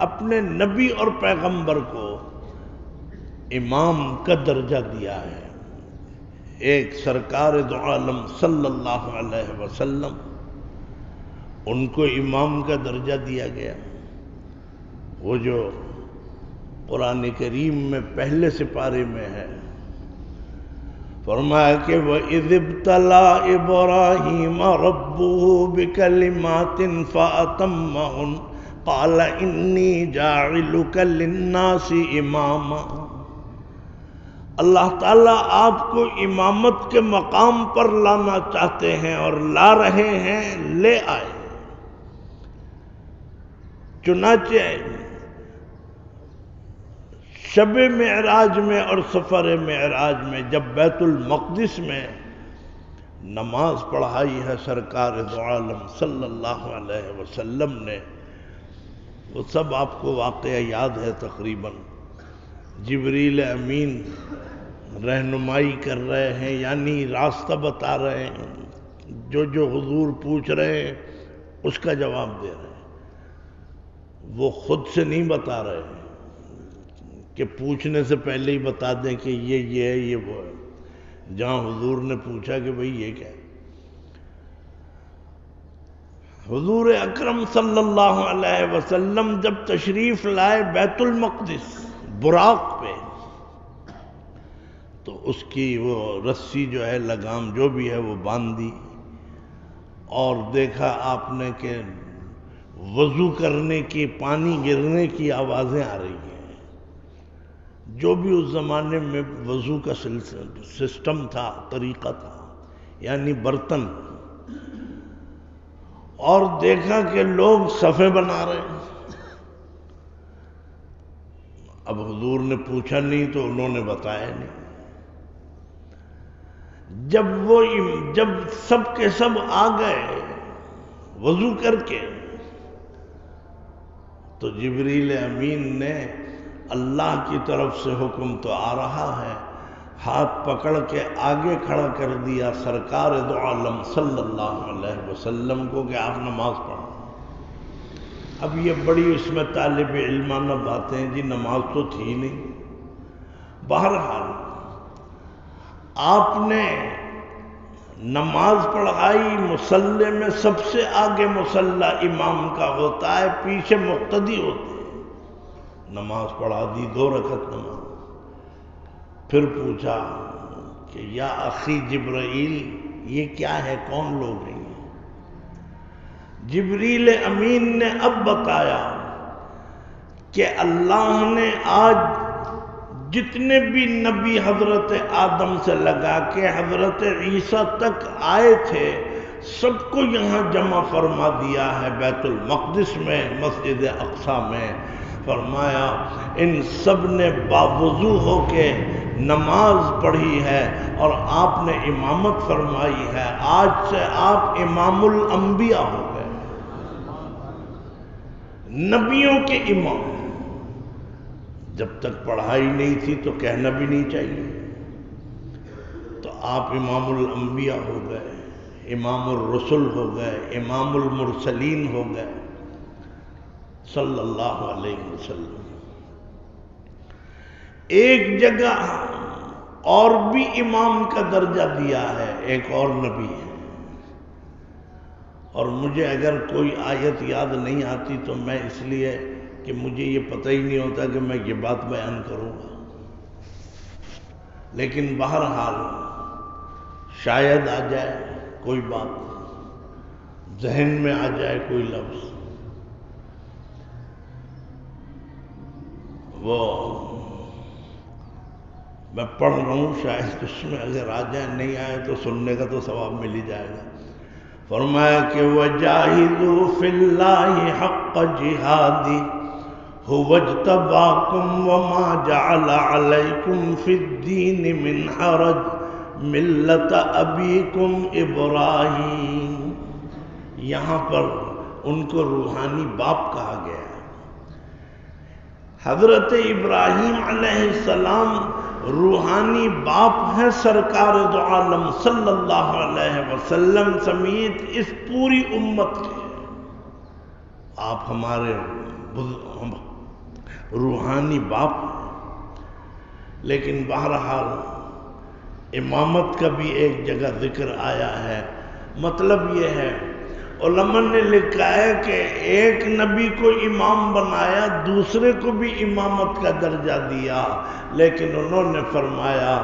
اپنے نبی اور پیغمبر کو امام کا درجہ دیا ہے۔ ایک سرکار دو عالم صلی اللہ علیہ وسلم، ان کو امام کا درجہ دیا گیا، وہ جو قرآن کریم میں پہلے سپارے میں ہے، فرمایا کہ وَإِذِ ابْتَلَىٰ إِبْرَاهِيمَ رَبُّهُ بِكَلِمَاتٍ فَأَتَمَّهُنَّ قَالَ إِنِّي جَاعِلُكَ لِلنَّاسِ إِمَامًا۔ اللہ تعالیٰ آپ کو امامت کے مقام پر لانا چاہتے ہیں اور لا رہے ہیں، لے آئے۔ چنانچہ شب معراج میں اور سفر معراج میں جب بیت المقدس میں نماز پڑھائی ہے سرکار دو عالم صلی اللہ علیہ وسلم نے، وہ سب آپ کو واقعہ یاد ہے تقریباً۔ جبریل امین رہنمائی کر رہے ہیں، یعنی راستہ بتا رہے ہیں، جو حضور پوچھ رہے ہیں اس کا جواب دے رہے ہیں، وہ خود سے نہیں بتا رہے ہیں کہ پوچھنے سے پہلے ہی بتا دیں کہ یہ ہے یہ وہ ہے۔ جہاں حضور نے پوچھا کہ بھئی یہ کیا ہے، حضور اکرم صلی اللہ علیہ وسلم جب تشریف لائے بیت المقدس براق پہ، تو اس کی وہ رسی جو ہے، لگام جو بھی ہے وہ باندھی، اور دیکھا آپ نے کہ وضو کرنے کی، پانی گرنے کی آوازیں آ رہی ہیں، جو بھی اس زمانے میں وضو کا سسٹم تھا، طریقہ تھا، یعنی برتن، اور دیکھا کہ لوگ صفیں بنا رہے ہیں۔ اب حضور نے پوچھا نہیں تو انہوں نے بتایا نہیں۔ جب سب کے سب آ گئے وضو کر کے، تو جبریل امین نے اللہ کی طرف سے حکم تو آ رہا ہے، ہاتھ پکڑ کے آگے کھڑا کر دیا سرکار دو عالم صلی اللہ علیہ وسلم کو کہ آپ نماز پڑھیں۔ اب یہ بڑی اس میں طالب علمانہ باتیں، جی نماز تو تھی نہیں۔ بہرحال آپ نے نماز پڑھائی، مصلی میں سب سے آگے مصلی امام کا ہوتا ہے، پیچھے مقتدی ہوتے ہیں۔ نماز پڑھا دی، 2 رکعت نماز۔ پھر پوچھا کہ یا اخی جبرائیل، یہ کیا ہے، کون لوگ ہیں یہ؟ جبریل امین نے اب بتایا کہ اللہ نے آج جتنے بھی نبی حضرت آدم سے لگا کے حضرت عیسیٰ تک آئے تھے، سب کو یہاں جمع فرما دیا ہے بیت المقدس میں، مسجد اقصی میں۔ فرمایا ان سب نے باوضو ہو کے نماز پڑھی ہے اور آپ نے امامت فرمائی ہے۔ آج سے آپ امام الانبیاء ہو گئے، نبیوں کے امام۔ جب تک پڑھائی نہیں تھی تو کہنا بھی نہیں چاہیے، تو آپ امام الانبیاء ہو گئے، امام الرسل ہو گئے، امام المرسلین ہو گئے صلی اللہ علیہ وسلم۔ ایک جگہ اور بھی امام کا درجہ دیا ہے، ایک اور نبی ہے، اور مجھے اگر کوئی آیت یاد نہیں آتی تو میں اس لیے کہ مجھے یہ پتہ ہی نہیں ہوتا کہ میں یہ بات بیان کروں گا، لیکن بہرحال شاید آ جائے کوئی بات، ذہن میں آ جائے کوئی لفظ، وہ میں پڑھ رہا ہوں، شاید اس میں اگر آ جائے، نہیں آئے تو سننے کا تو ثواب مل ہی جائے گا۔ فرمایا کہ وَجَاهِدُوا فِي اللَّهِ حَقَّ جِهَادِهِ هُوَ اجْتَبَاكُمْ وَمَا جَعَلَ عَلَيْكُمْ فِي الدِّينِ مِنْ حَرَجٍ مِلَّةَ أَبِيكُمْ إِبْرَاهِيمَ۔ یہاں پر ان کو روحانی باپ کہا گیا ہے۔ حضرت ابراہیم علیہ السلام روحانی باپ ہیں سرکار دو عالم صلی اللہ علیہ وسلم سمیت اس پوری امت کے۔ آپ ہمارے روحانی باپ ہیں، لیکن بہرحال امامت کا بھی ایک جگہ ذکر آیا ہے۔ مطلب یہ ہے، علماء نے لکھا ہے کہ ایک نبی کو امام بنایا، دوسرے کو بھی امامت کا درجہ دیا، لیکن انہوں نے فرمایا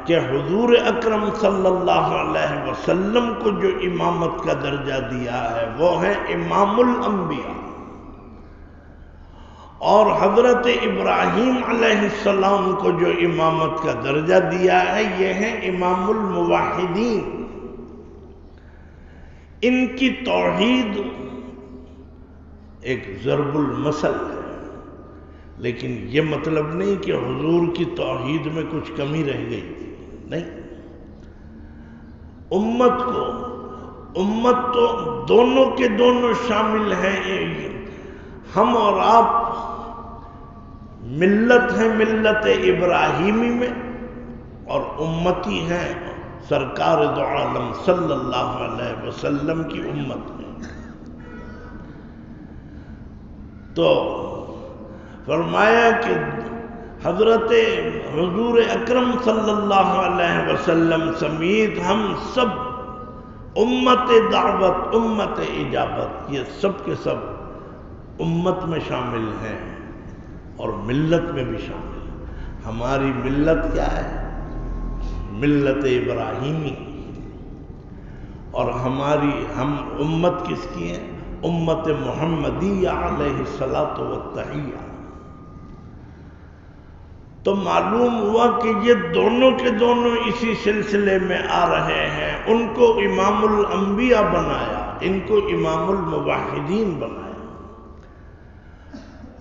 کہ حضور اکرم صلی اللہ علیہ وسلم کو جو امامت کا درجہ دیا ہے وہ ہے امام الانبیاء، اور حضرت ابراہیم علیہ السلام کو جو امامت کا درجہ دیا ہے یہ ہے امام الموحدین۔ ان کی توحید ایک ضرب المثل ہے، لیکن یہ مطلب نہیں کہ حضور کی توحید میں کچھ کمی رہ گئی، نہیں۔ امت تو دونوں کے دونوں شامل ہیں، ہم اور آپ ملت ہیں ملت ابراہیمی میں، اور امتی ہیں سرکار دو عالم صلی اللہ علیہ وسلم کی امت میں۔ تو فرمایا کہ حضرت حضور اکرم صلی اللہ علیہ وسلم سمیت ہم سب امت دعوت، امت اجابت، یہ سب کے سب امت میں شامل ہیں اور ملت میں بھی شامل ہیں۔ ہماری ملت کیا ہے؟ ملت ابراہیمی، اور ہم امت کس کی ہیں؟ امت محمدیہ علیہ الصلاۃ والتحیہ۔ تو معلوم ہوا کہ یہ دونوں کے دونوں اسی سلسلے میں آ رہے ہیں۔ ان کو امام الانبیاء بنایا، ان کو امام الموحدین بنایا۔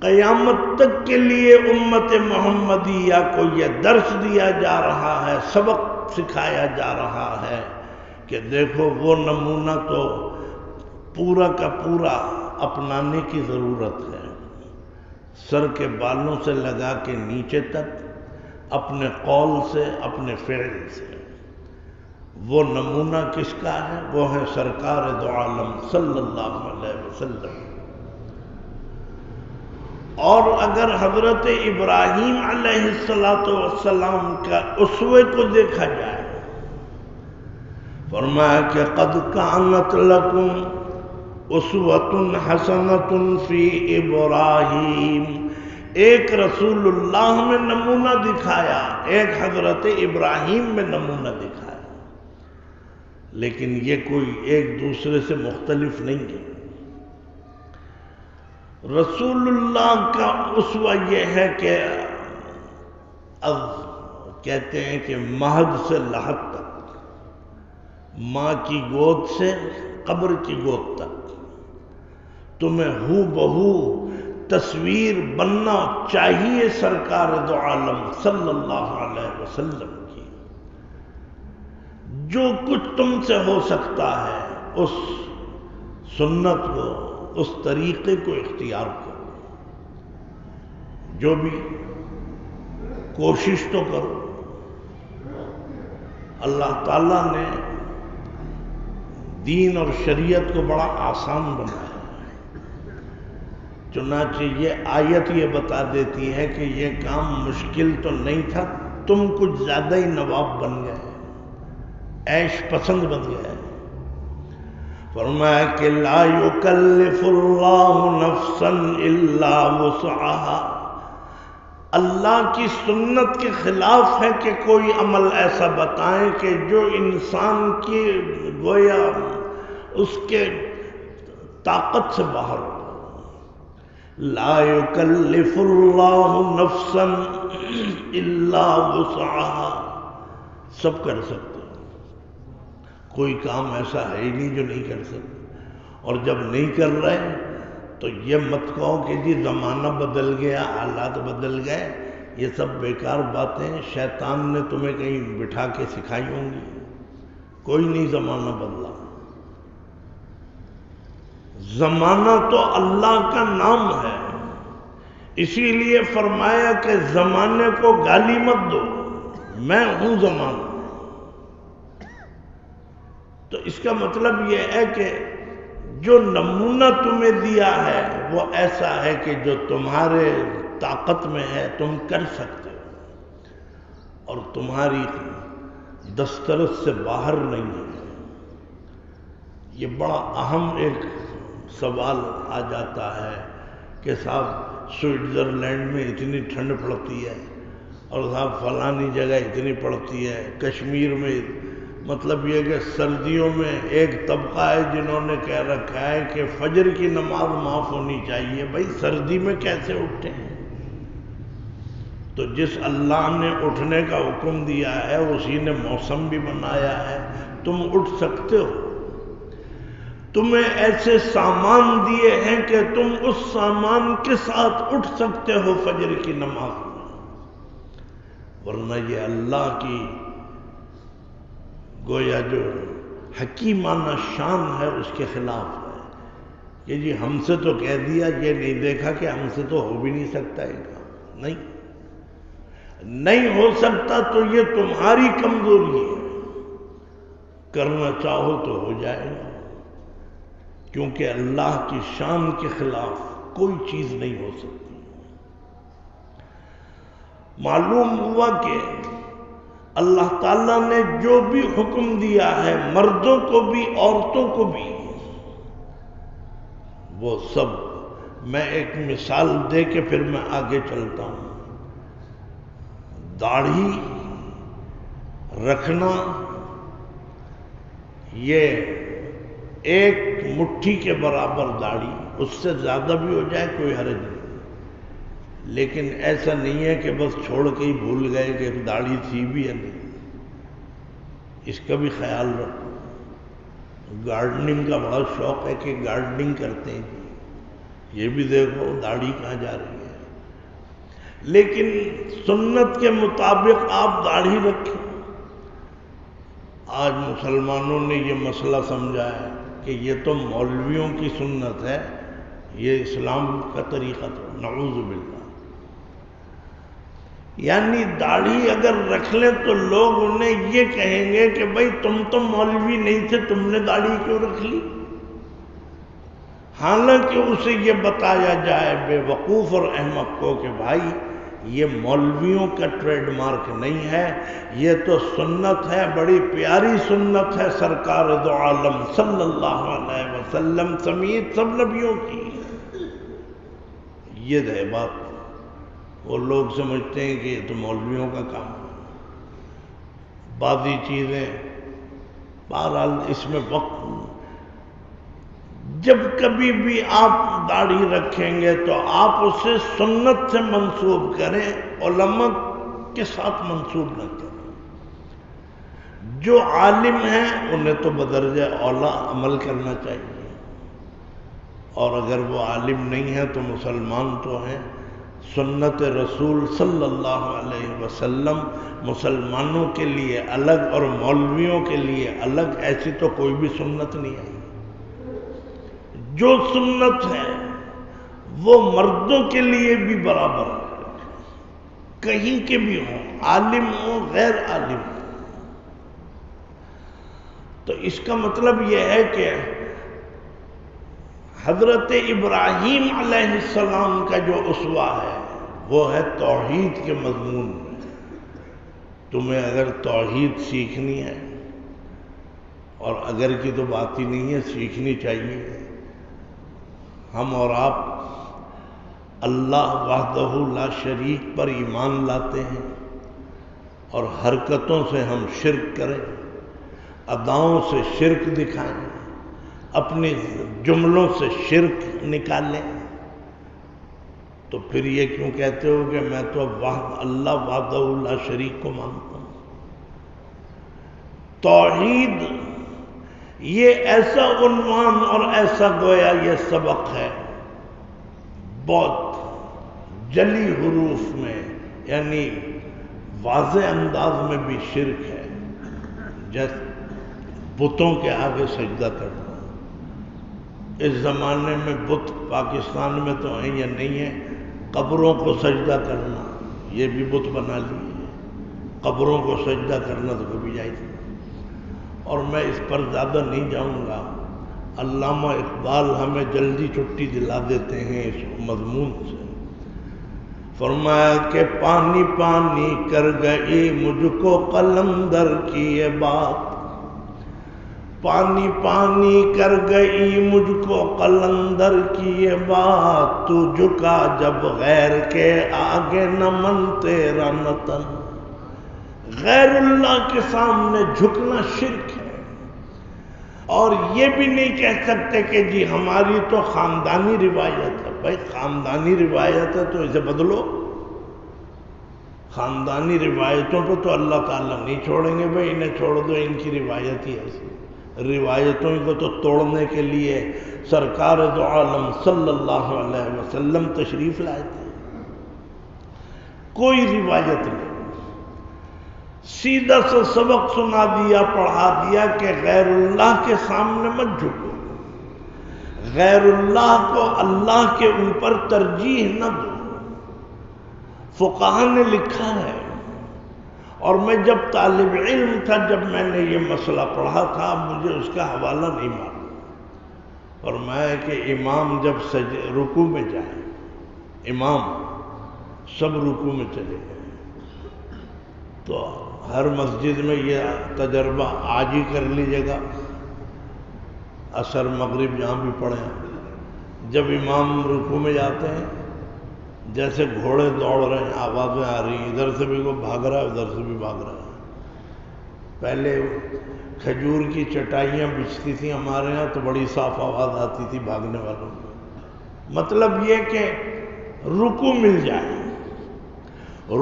قیامت تک کے لیے امت محمدیہ کو یہ درس دیا جا رہا ہے، سبق سکھایا جا رہا ہے کہ دیکھو وہ نمونہ تو پورا کا پورا اپنانے کی ضرورت ہے، سر کے بالوں سے لگا کے نیچے تک، اپنے قول سے، اپنے فعل سے۔ وہ نمونہ کس کا ہے؟ وہ ہے سرکار دو عالم صلی اللہ علیہ وسلم۔ اور اگر حضرت ابراہیم علیہ السلام کا اسوے کو دیکھا جائے، فرمایا کہ قد کانت لکم اسوۃ حسنۃ فی ابراہیم، ایک رسول اللہ میں نمونہ دکھایا، ایک حضرت ابراہیم میں نمونہ دکھایا، لیکن یہ کوئی ایک دوسرے سے مختلف نہیں ہے۔ رسول اللہ کا اسوہ یہ ہے کہ اب کہتے ہیں کہ مہد سے لحد تک، ماں کی گود سے قبر کی گود تک تمہیں ہو بہو تصویر بننا چاہیے سرکار دو عالم صلی اللہ علیہ وسلم کی۔ جو کچھ تم سے ہو سکتا ہے اس سنت کو، اس طریقے کو اختیار کرو، جو بھی کوشش تو کرو۔ اللہ تعالیٰ نے دین اور شریعت کو بڑا آسان بنایا، چنانچہ یہ آیت یہ بتا دیتی ہے کہ یہ کام مشکل تو نہیں تھا، تم کچھ زیادہ ہی نواب بن گئے، عیش پسند بن گئے۔ فرمایا کہ لا یکلف اللہ نفسا الا وسعها، اللہ کی سنت کے خلاف ہے کہ کوئی عمل ایسا بتائیں کہ جو انسان کی گویا اس کے طاقت سے باہر ہو۔ لا یکلف اللہ نفسا الا وسعها، سب کر سکتے، کوئی کام ایسا ہے ہی نہیں جو نہیں کر سکتے۔ اور جب نہیں کر رہے تو یہ مت کہو کہ جی زمانہ بدل گیا، حالات بدل گئے، یہ سب بیکار باتیں شیطان نے تمہیں کہیں بٹھا کے سکھائی ہوں گی۔ کوئی نہیں زمانہ بدلا، زمانہ تو اللہ کا نام ہے، اسی لیے فرمایا کہ زمانے کو گالی مت دو، میں ہوں زمانہ۔ تو اس کا مطلب یہ ہے کہ جو نمونہ تمہیں دیا ہے وہ ایسا ہے کہ جو تمہارے طاقت میں ہے، تم کر سکتے ہو، اور تمہاری دسترس سے باہر نہیں ہے۔ یہ بڑا اہم ایک سوال آ جاتا ہے کہ صاحب سوئٹزرلینڈ میں اتنی ٹھنڈ پڑتی ہے، اور صاحب فلانی جگہ اتنی پڑتی ہے، کشمیر میں، مطلب یہ کہ سردیوں میں ایک طبقہ ہے جنہوں نے کہہ رکھا ہے کہ فجر کی نماز معاف ہونی چاہیے۔ بھائی سردی میں کیسے اٹھتے ہیں؟ تو جس اللہ نے اٹھنے کا حکم دیا ہے اسی نے موسم بھی بنایا ہے، تم اٹھ سکتے ہو۔ تمہیں ایسے سامان دیے ہیں کہ تم اس سامان کے ساتھ اٹھ سکتے ہو فجر کی نماز میں، ورنہ یہ اللہ کی گویا جو حکیمانہ شان ہے اس کے خلاف ہے کہ جی ہم سے تو کہہ دیا، یہ نہیں دیکھا کہ ہم سے تو ہو بھی نہیں سکتا ہے کام، نہیں ہو سکتا تو یہ تمہاری کمزوری ہے، کرنا چاہو تو ہو جائے گا، کیونکہ اللہ کی شان کے خلاف کوئی چیز نہیں ہو سکتی۔ معلوم ہوا کہ اللہ تعالیٰ نے جو بھی حکم دیا ہے مردوں کو بھی عورتوں کو بھی، وہ سب، میں ایک مثال دے کے پھر میں آگے چلتا ہوں۔ داڑھی رکھنا یہ ایک مٹھی کے برابر داڑھی، اس سے زیادہ بھی ہو جائے کوئی حرج نہیں، لیکن ایسا نہیں ہے کہ بس چھوڑ کے ہی بھول گئے کہ داڑھی تھی بھی یا نہیں، اس کا بھی خیال رکھو۔ گارڈننگ کا بڑا شوق ہے کہ گارڈننگ کرتے ہیں، یہ بھی دیکھو داڑھی کہاں جا رہی ہے، لیکن سنت کے مطابق آپ داڑھی رکھیں۔ آج مسلمانوں نے یہ مسئلہ سمجھا ہے کہ یہ تو مولویوں کی سنت ہے، یہ اسلام کا طریقہ تو نعوذ باللہ، یعنی داڑھی اگر رکھ لیں تو لوگ انہیں یہ کہیں گے کہ بھئی تم تو مولوی نہیں تھے، تم نے داڑھی کیوں رکھ لی؟ حالانکہ اسے یہ بتایا جائے بے وقوف اور احمق کو کہ بھائی یہ مولویوں کا ٹریڈ مارک نہیں ہے، یہ تو سنت ہے، بڑی پیاری سنت ہے سرکار دو عالم صلی اللہ علیہ وسلم سمیت سب نبیوں کی، یہ ہے بات۔ وہ لوگ سمجھتے ہیں کہ یہ تو مولویوں کا کام ہے، بعضی چیزیں بہرحال اس میں وقت، جب کبھی بھی آپ داڑھی رکھیں گے تو آپ اسے سنت سے منسوب کریں، علماء کے ساتھ منسوب نہ کریں۔ جو عالم ہیں انہیں تو بدرجہ اولا عمل کرنا چاہیے، اور اگر وہ عالم نہیں ہے تو مسلمان تو ہیں۔ سنت رسول صلی اللہ علیہ وسلم مسلمانوں کے لیے الگ اور مولویوں کے لیے الگ، ایسی تو کوئی بھی سنت نہیں آئی۔ جو سنت ہے وہ مردوں کے لیے بھی برابر ہے، کہیں کے بھی ہوں، عالم ہوں غیر عالم ہوں۔ تو اس کا مطلب یہ ہے کہ حضرت ابراہیم علیہ السلام کا جو اسوہ ہے وہ ہے توحید کے مضمون میں۔ تمہیں اگر توحید سیکھنی ہے، اور اگر کی تو بات ہی نہیں ہے، سیکھنی چاہیے۔ ہم اور آپ اللہ وحدہ لا شریک پر ایمان لاتے ہیں، اور حرکتوں سے ہم شرک کریں، اداؤں سے شرک دکھائیں، اپنے جملوں سے شرک نکالیں، تو پھر یہ کیوں کہتے ہو کہ میں تو اللہ وحدہ لا شریک کو مانتا ہوں؟ توحید یہ ایسا عنوان اور ایسا گویا یہ سبق ہے، بہت جلی حروف میں، یعنی واضح انداز میں بھی شرک ہے، جیسے بتوں کے آگے سجدہ کرنا۔ اس زمانے میں بت پاکستان میں تو ہیں یا نہیں ہیں، قبروں کو سجدہ کرنا یہ بھی بت بنا لیے، قبروں کو سجدہ کرنا تو کبھی جائز نہیں۔ اور میں اس پر زیادہ نہیں جاؤں گا، علامہ اقبال ہمیں جلدی چھٹی دلا دیتے ہیں اس مضمون سے۔ فرمایا کہ پانی پانی کر گئی مجھ کو قلندر کی یہ بات، پانی پانی کر گئی مجھ کو قلندر کی یہ بات، تو جھکا جب غیر کے آگے نہ من تیرا نتن۔ غیر اللہ کے سامنے جھکنا شرک ہے، اور یہ بھی نہیں کہہ سکتے کہ جی ہماری تو خاندانی روایت ہے۔ بھائی خاندانی روایت ہے تو اسے بدلو، خاندانی روایتوں پہ تو اللہ تعالیٰ نہیں چھوڑیں گے، بھائی انہیں چھوڑ دو، ان کی روایت ہی ایسی۔ روایتوں کو تو توڑنے کے لیے سرکار دو عالم صلی اللہ علیہ وسلم تشریف لائے تھے۔ کوئی روایت نہیں، سیدھا سا سبق سنا دیا، پڑھا دیا کہ غیر اللہ کے سامنے مت جھکو، غیر اللہ کو اللہ کے اوپر ترجیح نہ دو۔ فقہاء نے لکھا ہے، اور میں جب طالب علم تھا، جب میں نے یہ مسئلہ پڑھا تھا، مجھے اس کا حوالہ نہیں معلوم، فرمایا کہ امام جب رکوع میں جائے، امام سب رکوع میں چلے گئے، تو ہر مسجد میں یہ تجربہ آج ہی کر لیجیے گا، عصر مغرب جہاں بھی پڑھیں، جب امام رکوع میں جاتے ہیں جیسے گھوڑے دوڑ رہے ہیں، آوازیں آ رہی ہیں، ادھر سے بھی کوئی بھاگ رہا ہے، ادھر سے بھی بھاگ رہا ہے۔ پہلے کھجور کی چٹائیاں بچھتی تھیں ہمارے ہاں، تو بڑی صاف آواز آتی تھی بھاگنے والوں کو۔ مطلب یہ کہ رکوع مل جائے،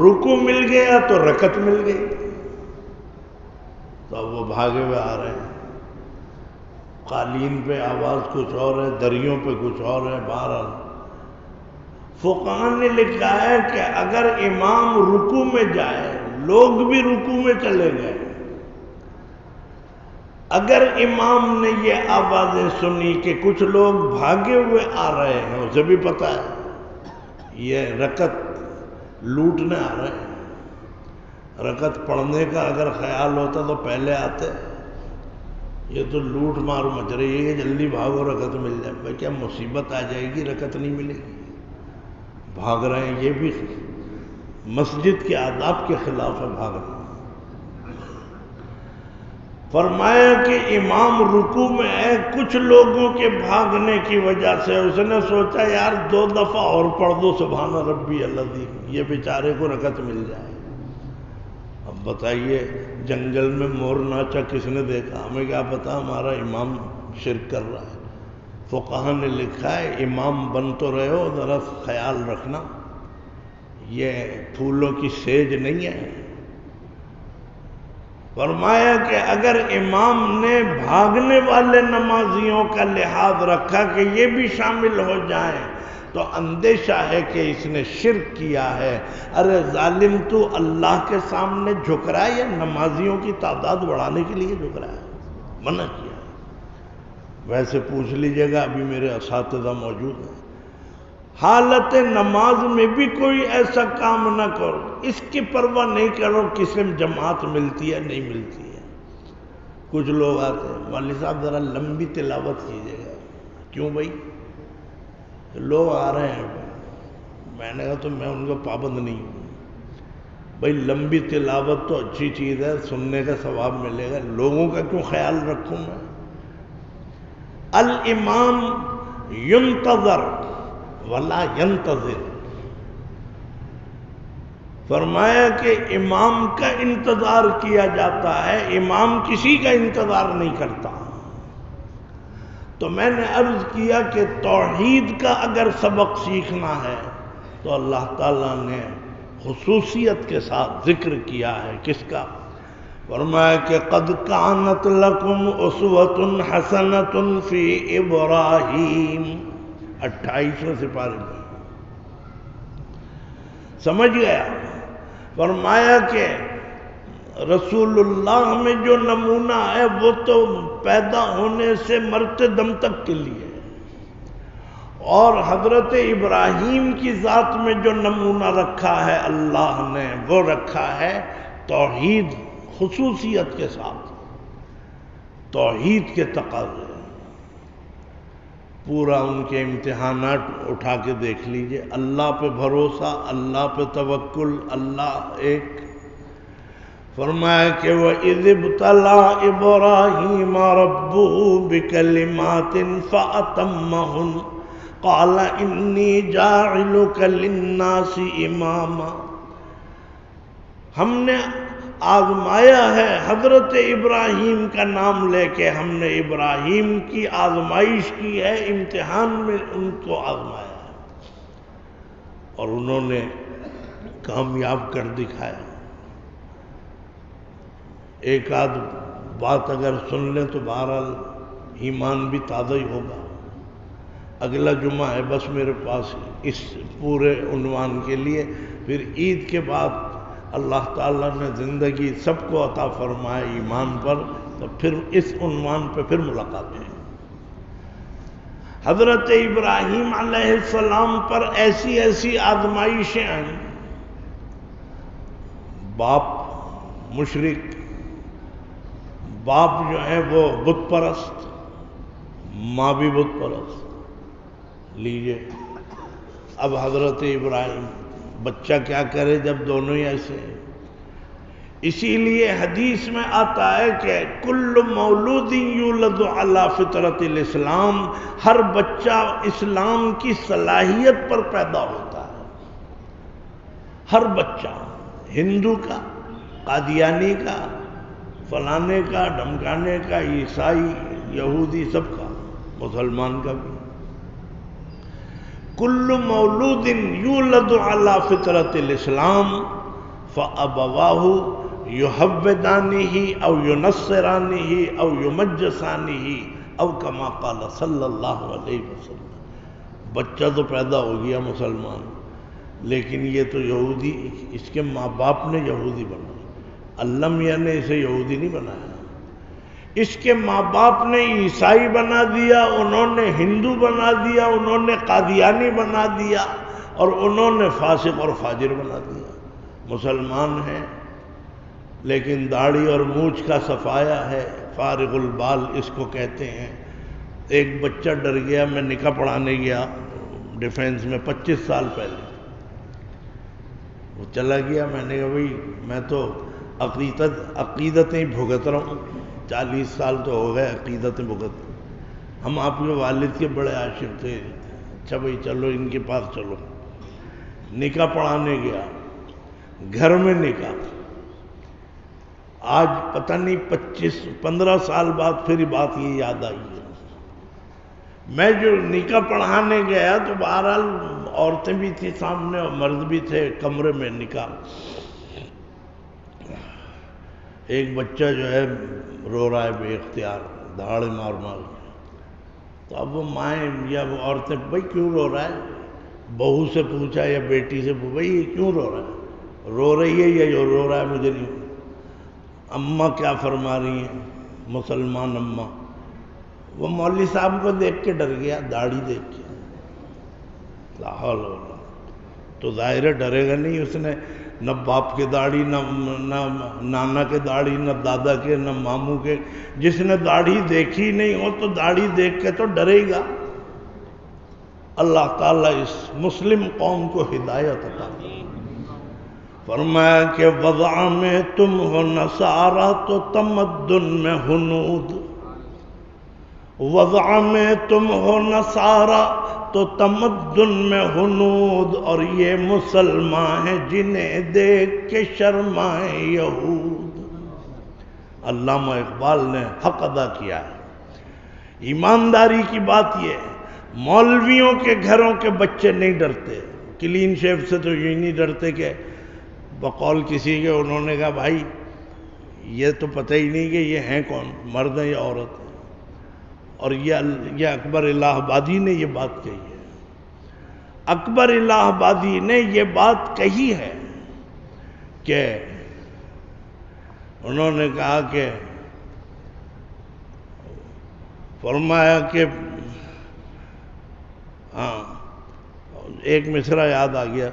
رکوع مل گیا تو رکعت مل گئی، تو اب وہ بھاگے ہوئے آ رہے ہیں۔ قالین پہ آواز کچھ اور ہے، دریوں پہ کچھ اور ہے۔ بہرحال فقہاء نے لکھا ہے کہ اگر امام رکوع میں جائے، لوگ بھی رکوع میں چلے گئے، اگر امام نے یہ آوازیں سنی کہ کچھ لوگ بھاگے ہوئے آ رہے ہیں، اسے بھی پتا ہے یہ رکعت لوٹنے آ رہے ہیں، رکعت پڑھنے کا اگر خیال ہوتا تو پہلے آتے، یہ تو لوٹ مار مچ رہی ہے، جلدی بھاگو رکعت مل جائے۔ بھائی کیا مصیبت آ جائے گی، رکعت نہیں ملے گی، بھاگ رہے ہیں۔ یہ بھی مسجد کے آداب کے خلاف ہے بھاگنا۔ فرمایا کہ امام رکوع میں ہے، کچھ لوگوں کے بھاگنے کی وجہ سے اس نے سوچا یار 2 دفعہ اور پڑھ دو سبحان ربی العظیم، یہ بیچارے کو رکعت مل جائے۔ اب بتائیے جنگل میں مور ناچا کس نے دیکھا؟ ہمیں کیا پتا ہمارا امام شرک کر رہا ہے۔ فقہا نے لکھا ہے امام بن تو رہے ہو، ذرا خیال رکھنا یہ پھولوں کی سیج نہیں ہے۔ فرمایا کہ اگر امام نے بھاگنے والے نمازیوں کا لحاظ رکھا کہ یہ بھی شامل ہو جائیں تو اندیشہ ہے کہ اس نے شرک کیا ہے۔ ارے ظالم، تو اللہ کے سامنے جھک رہا ہے یا نمازیوں کی تعداد بڑھانے کے لیے جھک رہا ہے؟ منع کیا۔ ویسے پوچھ لیجئے گا، ابھی میرے اساتذہ موجود ہیں، حالت نماز میں بھی کوئی ایسا کام نہ کرو، اس کی پرواہ نہیں کرو کس میں جماعت ملتی ہے نہیں ملتی ہے۔ کچھ لوگ آتے ہیں، مولوی صاحب ذرا لمبی تلاوت کیجئے گا۔ کیوں بھائی؟ لوگ آ رہے ہیں۔ میں نے کہا تو میں ان کو پابند نہیں ہوں بھائی، لمبی تلاوت تو اچھی چیز ہے، سننے کا ثواب ملے گا، لوگوں کا کیوں خیال رکھوں میں؟ الامام ينتظر ولا ينتظر، فرمایا کہ امام کا انتظار کیا جاتا ہے، امام کسی کا انتظار نہیں کرتا۔ تو میں نے عرض کیا کہ توحید کا اگر سبق سیکھنا ہے تو اللہ تعالیٰ نے خصوصیت کے ساتھ ذکر کیا ہے۔ کس کا؟ فرمایا کہ قد کانت لکم اسوۃ حسنۃ فی ابراہیم، 28ویں سپارے میں سمجھ گیا۔ فرمایا کہ رسول اللہ میں جو نمونہ ہے وہ تو پیدا ہونے سے مرتے دم تک کے لیے، اور حضرت ابراہیم کی ذات میں جو نمونہ رکھا ہے اللہ نے وہ رکھا ہے توحید خصوصیت کے ساتھ، توحید کے تقاضے۔ پورا ان کے امتحانات اٹھا کے دیکھ لیجئے، اللہ پہ بھروسہ، اللہ پہ توکل، اللہ ایک۔ فرمایا کہ وَإِذِ ابْتَلَىٰ إِبْرَاهِيمَ رَبُّهُ بِكَلِمَاتٍ فَأَتَمَّهُنَّ قَالَ إِنِّي جَاعِلُكَ لِلنَّاسِ إِمَامًا۔ ہم نے آزمایا ہے حضرت ابراہیم کا نام لے کے، ہم نے ابراہیم کی آزمائش کی ہے، امتحان میں ان کو آزمایا ہے اور انہوں نے کامیاب کر دکھایا۔ ایک آدھ بات اگر سن لیں تو بہرحال ایمان بھی تازہ ہی ہوگا۔ اگلا جمعہ ہے بس میرے پاس اس پورے عنوان کے لیے، پھر عید کے بعد اللہ تعالیٰ نے زندگی سب کو عطا فرمائے ایمان پر، تو پھر اس عنوان پہ پھر ملاقات ہے۔ حضرت ابراہیم علیہ السلام پر ایسی ایسی آزمائشیں آئیں، باپ مشرک، باپ جو ہے وہ بت پرست، ماں بھی بت پرست۔ لیجئے اب حضرت ابراہیم، بچہ کیا کرے جب دونوں ہی ایسے ہیں؟ اسی لیے حدیث میں آتا ہے کہ کل مولود یولد علی فطرت الاسلام، ہر بچہ اسلام کی صلاحیت پر پیدا ہوتا ہے۔ ہر بچہ، ہندو کا، قادیانی کا، فلانے کا، ڈھمکانے کا، عیسائی، یہودی، سب کا، مسلمان کا بھی۔ کل مولود یولد علی فطرت الاسلام فابواہ یحودانہ او ینصرانہ او یمجسانہ او کما قال صلی اللہ علیہ وسلم۔ بچہ تو پیدا ہو گیا مسلمان، لیکن یہ تو یہودی، اس کے ماں باپ نے یہودی بنایا، اللہ میاں نے اسے یہودی نہیں بنایا۔ اس کے ماں باپ نے عیسائی بنا دیا، انہوں نے ہندو بنا دیا، انہوں نے قادیانی بنا دیا، اور انہوں نے فاسق اور فاجر بنا دیا۔ مسلمان ہیں لیکن داڑھی اور مونچھ کا صفایا ہے، فارغ البال اس کو کہتے ہیں۔ ایک بچہ ڈر گیا، میں نکاح پڑھانے گیا ڈیفینس میں 25 سال پہلے، وہ چلا گیا، میں نے کہا بھائی میں تو عقیدتیں بھگت رہا ہوں، 40 سال تو ہو گئے عقیدت بغت. ہم آپ کے والد کے بڑے عاشق تھے. اچھا بھائی چلو ان کے پاس چلو. نکاح پڑھانے گیا, گھر میں نکاح. آج پتہ نہیں 15 سال بعد پھر بات یہ یاد آئی ہے. میں جو نکاح پڑھانے گیا تو بہرحال عورتیں بھی تھی سامنے اور مرد بھی تھے کمرے میں. نکاح, ایک بچہ جو ہے رو رہا ہے بے اختیار, دھاڑے مار مار. تو اب وہ مائیں یا وہ عورتیں, بھائی کیوں رو رہا ہے؟ بہو سے پوچھا یا بیٹی سے پوچھا, بھائی یہ کیوں رو رہا ہے؟ رو رہی ہے یا جو رو رہا ہے مجھے نہیں. اماں کیا فرما رہی ہیں, مسلمان اماں. وہ مولوی صاحب کو دیکھ کے ڈر گیا, داڑھی دیکھ کے. لا حول ولا قوت. تو ظاہر ڈرے گا نہیں, اس نے نہ باپ کے داڑھی, نہ نانا کے داڑھی, نہ دادا کے, نہ ماموں کے. جس نے داڑھی دیکھی نہیں ہو تو داڑھی دیکھ کے تو ڈرے گا. اللہ تعالیٰ اس مسلم قوم کو ہدایت عطا فرمائے. فرمایا کہ وضع میں تم ہو نصارہ تو تمدن میں ہنود. وضع میں تم ہو نصارہ تو تمدن میں ہنود. اور یہ مسلمان ہیں جنہیں دیکھ کے شرمائے یہود. علامہ اقبال نے حق ادا کیا ہے. ایمانداری کی بات یہ ہے, مولویوں کے گھروں کے بچے نہیں ڈرتے. کلین شیف سے تو یہ نہیں ڈرتے کہ بقول کسی کے انہوں نے کہا بھائی یہ تو پتہ ہی نہیں کہ یہ ہیں کون, مرد ہیں یا عورت ہیں. اور یہ اکبر الہ آبادی نے یہ بات کہی ہے. اکبر الہ آبادی نے یہ بات کہی ہے کہ انہوں نے کہا کہ فرمایا کہ ہاں ایک مصرع یاد آ گیا,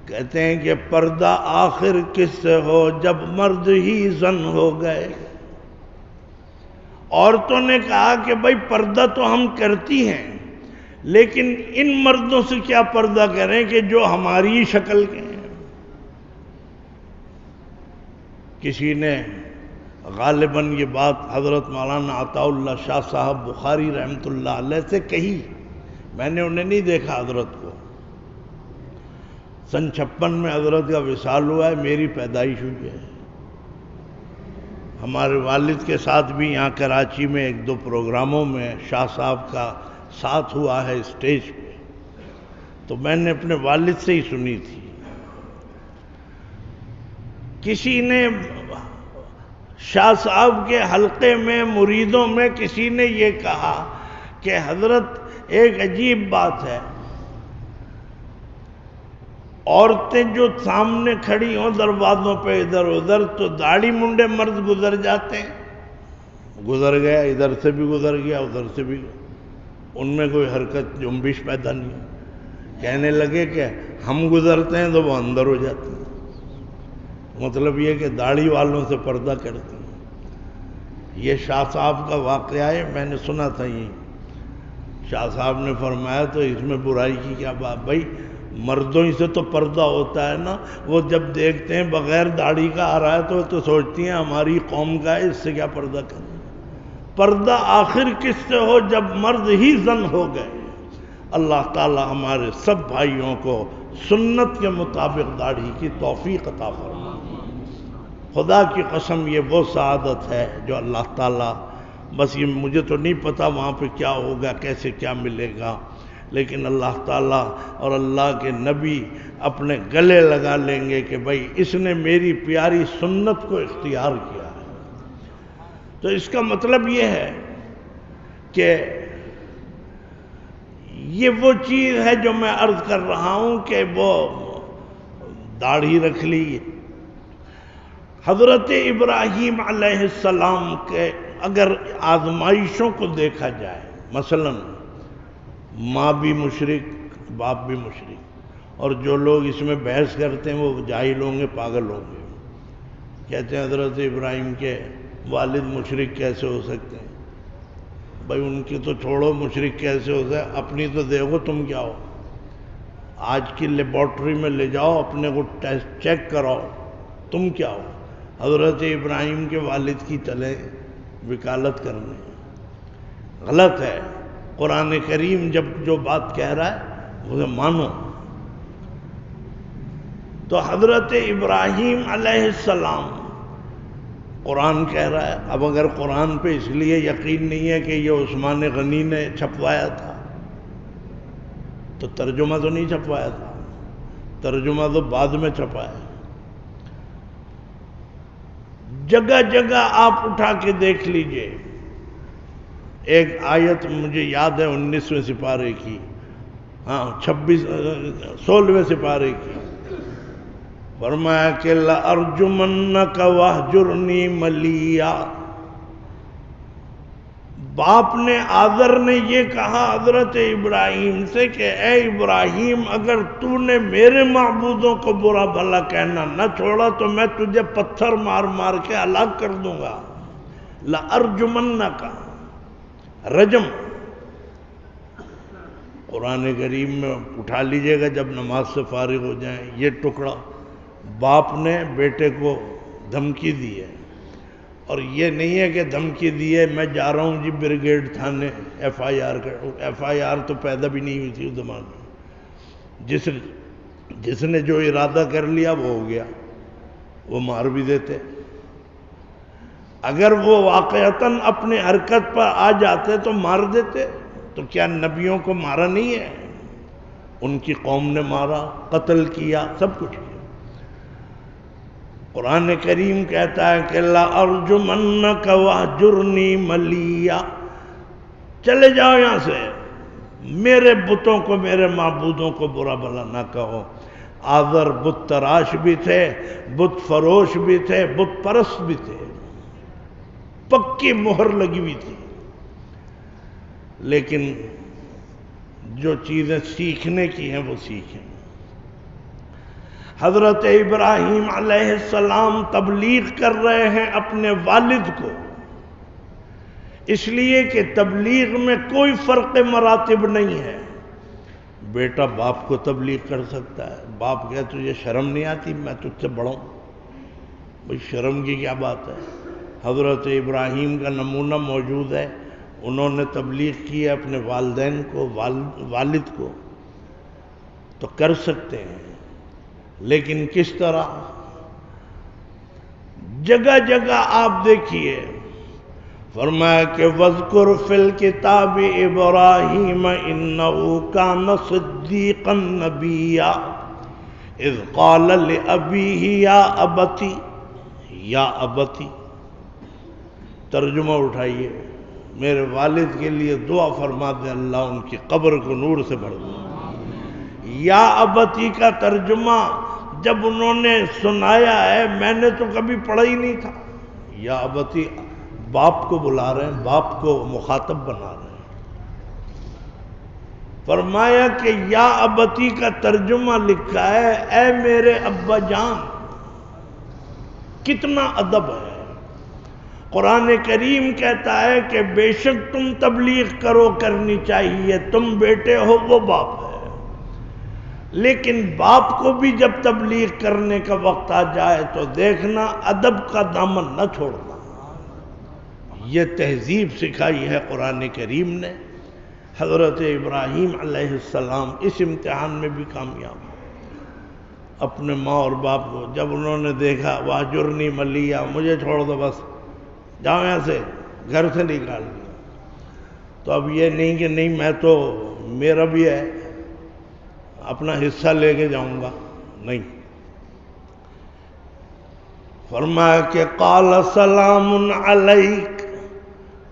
کہتے ہیں کہ پردہ آخر کس سے ہو جب مرد ہی زن ہو گئے. عورتوں نے کہا کہ بھائی پردہ تو ہم کرتی ہیں لیکن ان مردوں سے کیا پردہ کریں کہ جو ہماری شکل کے ہیں. کسی نے غالباً یہ بات حضرت مولانا عطاء اللہ شاہ صاحب بخاری رحمۃ اللہ علیہ سے کہی. میں نے انہیں نہیں دیکھا حضرت کو. سن 56 میں حضرت کا وصال ہوا ہے, میری پیدائش ہوئی ہے. ہمارے والد کے ساتھ بھی یہاں کراچی میں 1-2 پروگراموں میں شاہ صاحب کا ساتھ ہوا ہے اسٹیج پہ, تو میں نے اپنے والد سے ہی سنی تھی. کسی نے شاہ صاحب کے حلقے میں مریدوں میں کسی نے یہ کہا کہ حضرت ایک عجیب بات ہے, عورتیں جو سامنے کھڑی ہوں دروازوں پہ ادھر ادھر تو داڑھی منڈے مرد گزر جاتے ہیں. گزر گیا, ادھر سے بھی گزر گیا ادھر سے بھی, ان میں کوئی حرکت جنبش پیدا نہیں. کہنے لگے کہ ہم گزرتے ہیں تو وہ اندر ہو جاتے ہیں. مطلب یہ کہ داڑھی والوں سے پردہ کرتے ہیں. یہ شاہ صاحب کا واقعہ ہے, میں نے سنا تھا. یہ شاہ صاحب نے فرمایا تو اس میں برائی کی کیا بات. بھائی مردوں ہی سے تو پردہ ہوتا ہے نا. وہ جب دیکھتے ہیں بغیر داڑھی کا آ رہا ہے تو سوچتی ہیں ہماری قوم کا ہے, اس سے کیا پردہ کرنا. پردہ آخر کس سے ہو جب مرد ہی زن ہو گئے. اللہ تعالی ہمارے سب بھائیوں کو سنت کے مطابق داڑھی کی توفیق عطا فرمائے. خدا کی قسم یہ وہ سعادت ہے جو اللہ تعالی, بس یہ مجھے تو نہیں پتا وہاں پہ کیا ہوگا, کیسے کیا ملے گا, لیکن اللہ تعالیٰ اور اللہ کے نبی اپنے گلے لگا لیں گے کہ بھائی اس نے میری پیاری سنت کو اختیار کیا ہے. تو اس کا مطلب یہ ہے کہ یہ وہ چیز ہے جو میں عرض کر رہا ہوں کہ وہ داڑھی رکھ لی. حضرت ابراہیم علیہ السلام کے اگر آزمائشوں کو دیکھا جائے, مثلاً ماں بھی مشرک, باپ بھی مشرک, اور جو لوگ اس میں بحث کرتے ہیں وہ جاہل ہوں گے, پاگل ہوں گے. کہتے ہیں حضرت ابراہیم کے والد مشرک کیسے ہو سکتے ہیں. بھائی ان کی تو چھوڑو, مشرک کیسے ہو سکتے, اپنی تو دیکھو تم کیا ہو. آج کی لیبارٹری میں لے جاؤ, اپنے کو ٹیسٹ چیک کراؤ, تم کیا ہو. حضرت ابراہیم کے والد کی چلیں, وکالت کرنے، غلط ہے۔ قرآن کریم جب جو بات کہہ رہا ہے اسے مانو۔ تو حضرت ابراہیم علیہ السلام، قرآن کہہ رہا ہے، اب اگر قرآن پہ اس لیے یقین نہیں ہے کہ یہ عثمان غنی نے چھپوایا تھا تو ترجمہ تو نہیں چھپوایا تھا، ترجمہ تو بعد میں چھپا ہے۔ جگہ جگہ آپ اٹھا کے دیکھ لیجئے، ایک آیت مجھے یاد ہے 19ویں سپارے کی، 16ویں سپارے کی، فرمایا کہ لَأَرْجُمَنَّكَ وَاهْجُرْنِي مَلِيًّا۔ باپ نے، آذر نے یہ کہا حضرت ابراہیم سے کہ اے ابراہیم، اگر تو نے میرے معبودوں کو برا بھلا کہنا نہ چھوڑا تو میں تجھے پتھر مار مار کے ہلاک کر دوں گا۔ لَأَرْجُمَنَّكَ، رجم قرآن کریم میں اٹھا لیجئے گا جب نماز سے فارغ ہو جائیں، یہ ٹکڑا باپ نے بیٹے کو دھمکی دی ہے، اور یہ نہیں ہے کہ دھمکی دی ہے میں جا رہا ہوں جی بریگیڈ تھانے ایف آئی آر تو پیدا بھی نہیں ہوئی تھی اس زمانے میں، جس نے جو ارادہ کر لیا وہ ہو گیا، وہ مار بھی دیتے۔ اگر وہ واقعتاً اپنے حرکت پر آ جاتے تو مار دیتے، تو کیا نبیوں کو مارا نہیں ہے؟ ان کی قوم نے مارا، قتل کیا، سب کچھ کیا۔ قرآن کریم کہتا ہے کہ لَأَرْجُمَنَّكَ وَاهْجُرْنِي مَلِيًّا، چلے جاؤ یہاں سے، میرے بتوں کو، میرے معبودوں کو برا بھلا نہ کہو۔ آذر بت تراش بھی تھے، بت فروش بھی تھے، بت پرست بھی تھے، پکی مہر لگی ہوئی تھی، لیکن جو چیزیں سیکھنے کی ہیں وہ سیکھیں۔ حضرت ابراہیم علیہ السلام تبلیغ کر رہے ہیں اپنے والد کو، اس لیے کہ تبلیغ میں کوئی فرق مراتب نہیں ہے۔ بیٹا باپ کو تبلیغ کر سکتا ہے، باپ کہے تجھے شرم نہیں آتی میں تجھ سے بڑا ہوں، بھئی شرم کی کیا بات ہے؟ حضرت ابراہیم کا نمونہ موجود ہے، انہوں نے تبلیغ کی ہے اپنے والدین کو، والد کو، تو کر سکتے ہیں، لیکن کس طرح؟ جگہ جگہ آپ دیکھیے، فرمایا کہ وَاذْكُرْ فِي الْكِتَابِ إِبْرَاهِيمَ إِنَّهُ كَانَ صِدِّيقًا نَبِيًّا إِذْ قَالَ لِأَبِيهِ يَا أَبَتِ۔ ترجمہ اٹھائیے، میرے والد کے لیے دعا فرما دے اللہ ان کی قبر کو نور سے بھر دے۔ یا ابتی کا ترجمہ جب انہوں نے سنایا ہے، میں نے تو کبھی پڑھا ہی نہیں تھا، یا ابتی باپ کو بلا رہے ہیں، باپ کو مخاطب بنا رہے ہیں۔ فرمایا کہ یا ابتی کا ترجمہ لکھا ہے اے میرے ابا جان، کتنا ادب ہے۔ قرآن کریم کہتا ہے کہ بے شک تم تبلیغ کرو، کرنی چاہیے، تم بیٹے ہو وہ باپ ہے، لیکن باپ کو بھی جب تبلیغ کرنے کا وقت آ جائے تو دیکھنا ادب کا دامن نہ چھوڑنا۔ یہ تہذیب سکھائی ہے قرآن کریم نے۔ حضرت ابراہیم علیہ السلام اس امتحان میں بھی کامیاب، اپنے ماں اور باپ کو جب انہوں نے دیکھا وَاهْجُرْنِي مَلِيًّا، مجھے چھوڑ دو بس، جاؤ یہاں سے، گھر سے نکال دیا، تو اب یہ نہیں کہ نہیں میں تو میرا بھی ہے اپنا حصہ لے کے جاؤں گا، نہیں، فرمایا کہ قال سلام علیک،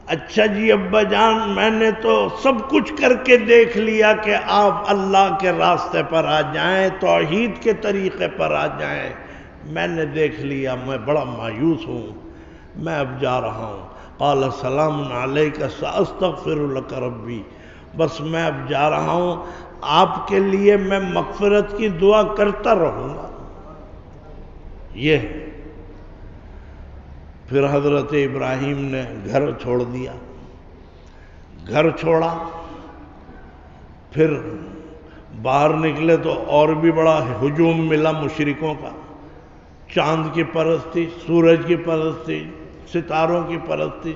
اچھا جی ابا جان میں نے تو سب کچھ کر کے دیکھ لیا کہ آپ اللہ کے راستے پر آ جائیں، توحید کے طریقے پر آ جائیں، میں نے دیکھ لیا، میں بڑا مایوس ہوں، میں اب جا رہا ہوں۔ قال سلام علیک ساستغفر لک ربی، بس میں اب جا رہا ہوں، آپ کے لیے میں مغفرت کی دعا کرتا رہوں گا۔ یہ پھر حضرت ابراہیم نے گھر چھوڑ دیا، گھر چھوڑا، پھر باہر نکلے تو اور بھی بڑا ہجوم ملا مشرکوں کا، چاند کی پرستی، سورج کی پرستی، ستاروں کی پرستی،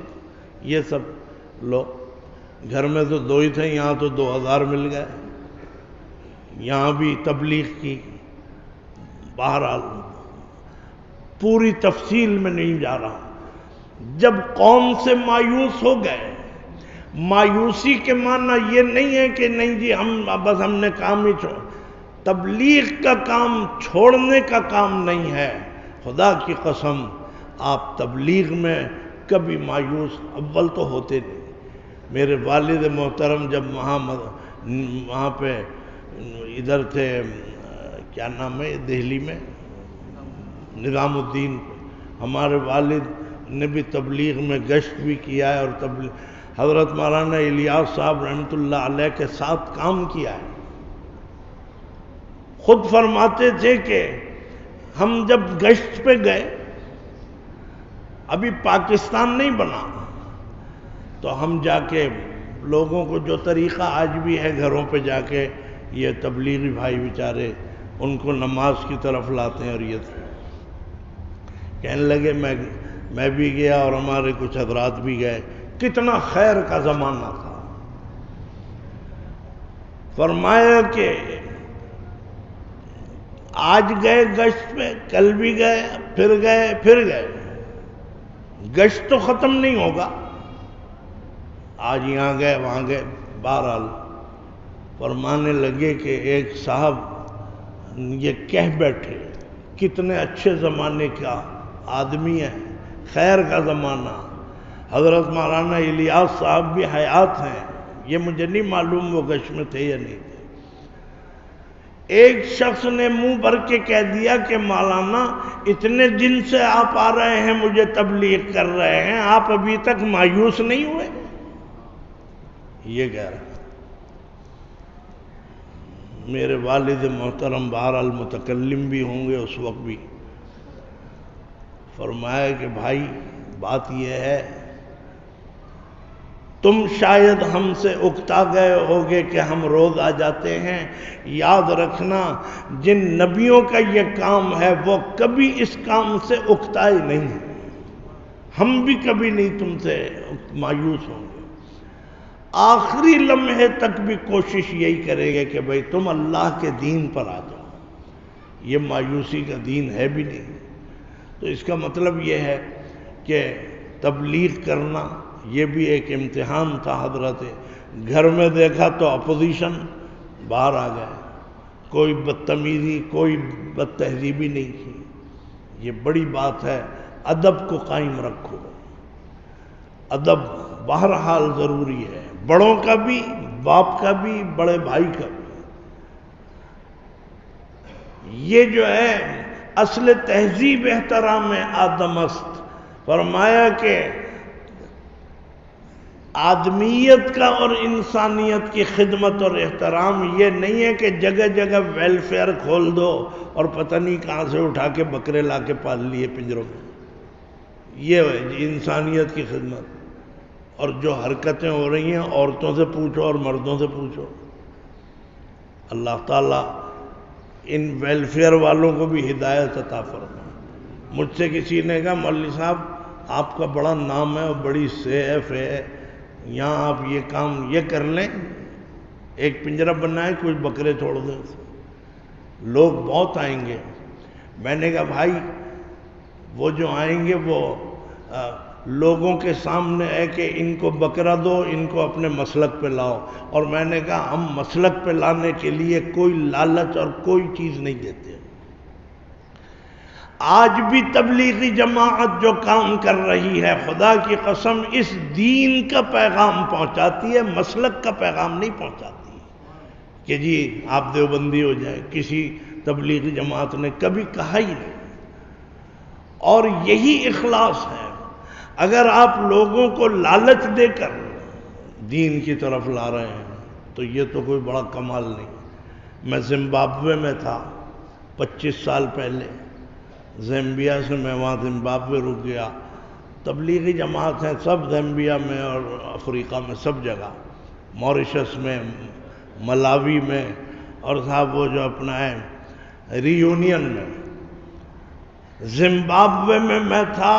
یہ سب لوگ گھر میں تو 2 ہی تھے، یہاں تو 2000 مل گئے، یہاں بھی تبلیغ کی۔ بہرحال پوری تفصیل میں نہیں جا رہا۔ جب قوم سے مایوس ہو گئے، مایوسی کے معنی یہ نہیں ہے کہ نہیں جی ہم نے کام ہی چھوڑ، تبلیغ کا کام چھوڑنے کا کام نہیں ہے۔ خدا کی قسم آپ تبلیغ میں کبھی مایوس اول تو ہوتے نہیں۔ میرے والد محترم جب وہاں پہ ادھر تھے، کیا نام ہے دہلی میں، نظام الدین، ہمارے والد نے بھی تبلیغ میں گشت بھی کیا ہے، اور حضرت مولانا الیاس صاحب رحمۃ اللہ علیہ کے ساتھ کام کیا ہے۔ خود فرماتے تھے کہ ہم جب گشت پہ گئے، ابھی پاکستان نہیں بنا، تو ہم جا کے لوگوں کو جو طریقہ آج بھی ہے گھروں پہ جا کے یہ تبلیغی بھائی بیچارے ان کو نماز کی طرف لاتے ہیں، اور یہ کہنے لگے میں بھی گیا اور ہمارے کچھ حضرات بھی گئے، کتنا خیر کا زمانہ تھا۔ فرمایا کہ آج گئے گشت پہ، کل بھی گئے، پھر گئے، گشت تو ختم نہیں ہوگا، آج یہاں گئے وہاں گئے۔ بہرحال فرمانے لگے کہ ایک صاحب یہ کہہ بیٹھے، کتنے اچھے زمانے کا آدمی ہے، خیر کا زمانہ، حضرت مولانا الیاس صاحب بھی حیات ہیں، یہ مجھے نہیں معلوم وہ گشت میں تھے یا نہیں تھے۔ ایک شخص نے منہ بھر کے کہہ دیا کہ مولانا اتنے دن سے آپ آ رہے ہیں، مجھے تبلیغ کر رہے ہیں، آپ ابھی تک مایوس نہیں ہوئے؟ یہ کہہ رہا میرے والد محترم بہرحال متکلم بھی ہوں گے اس وقت بھی، فرمایا کہ بھائی بات یہ ہے، تم شاید ہم سے اکتا گئے ہوگے کہ ہم روز آ جاتے ہیں، یاد رکھنا جن نبیوں کا یہ کام ہے وہ کبھی اس کام سے اکتائے نہیں، ہم بھی کبھی نہیں تم سے مایوس ہوں گے، آخری لمحے تک بھی کوشش یہی کرے گا کہ بھئی تم اللہ کے دین پر آ جاؤ، یہ مایوسی کا دین ہے بھی نہیں۔ تو اس کا مطلب یہ ہے کہ تبلیغ کرنا یہ بھی ایک امتحان تھا۔ حضرت گھر میں دیکھا تو اپوزیشن، باہر آ گئے، کوئی بدتمیزی کوئی بد تہذیبی نہیں کی، یہ بڑی بات ہے۔ ادب کو قائم رکھو، ادب بہرحال ضروری ہے، بڑوں کا بھی، باپ کا بھی، بڑے بھائی کا بھی۔ یہ جو ہے اصل تہذیب احترام آدم است۔ فرمایا کہ آدمیت کا اور انسانیت کی خدمت اور احترام یہ نہیں ہے کہ جگہ جگہ ویلفیئر کھول دو اور پتہ نہیں کہاں سے اٹھا کے بکرے لا کے پال لیے پنجروں میں، یہ ہے انسانیت کی خدمت۔ اور جو حرکتیں ہو رہی ہیں عورتوں سے پوچھو اور مردوں سے پوچھو، اللہ تعالیٰ ان ویلفیئر والوں کو بھی ہدایت عطا فرمائے۔ مجھ سے کسی نے کہا مولوی صاحب آپ کا بڑا نام ہے اور بڑی سیف ہے، یہاں آپ یہ کام یہ کر لیں، ایک پنجرہ بنائیں، کچھ بکرے چھوڑ دیں، لوگ بہت آئیں گے۔ میں نے کہا بھائی وہ جو آئیں گے وہ لوگوں کے سامنے ہے کہ ان کو بکرا دو، ان کو اپنے مسلک پہ لاؤ، اور میں نے کہا ہم مسلک پہ لانے کے لیے کوئی لالچ اور کوئی چیز نہیں دیتے۔ آج بھی تبلیغی جماعت جو کام کر رہی ہے خدا کی قسم اس دین کا پیغام پہنچاتی ہے، مسلک کا پیغام نہیں پہنچاتی کہ جی آپ دیوبندی ہو جائے، کسی تبلیغی جماعت نے کبھی کہا ہی نہیں۔ اور یہی اخلاص ہے۔ اگر آپ لوگوں کو لالچ دے کر دین کی طرف لا رہے ہیں تو یہ تو کوئی بڑا کمال نہیں۔ میں زمبابوے میں تھا 25 سال پہلے، زیمبیا سے میں وہاں زمبابوے رک گیا، تبلیغی جماعت ہیں سب زیمبیا میں اور افریقہ میں، سب جگہ، موریشس میں، ملاوی میں، اور صاحب وہ جو اپنا ہے ری یونین میں، زمبابوے میں تھا،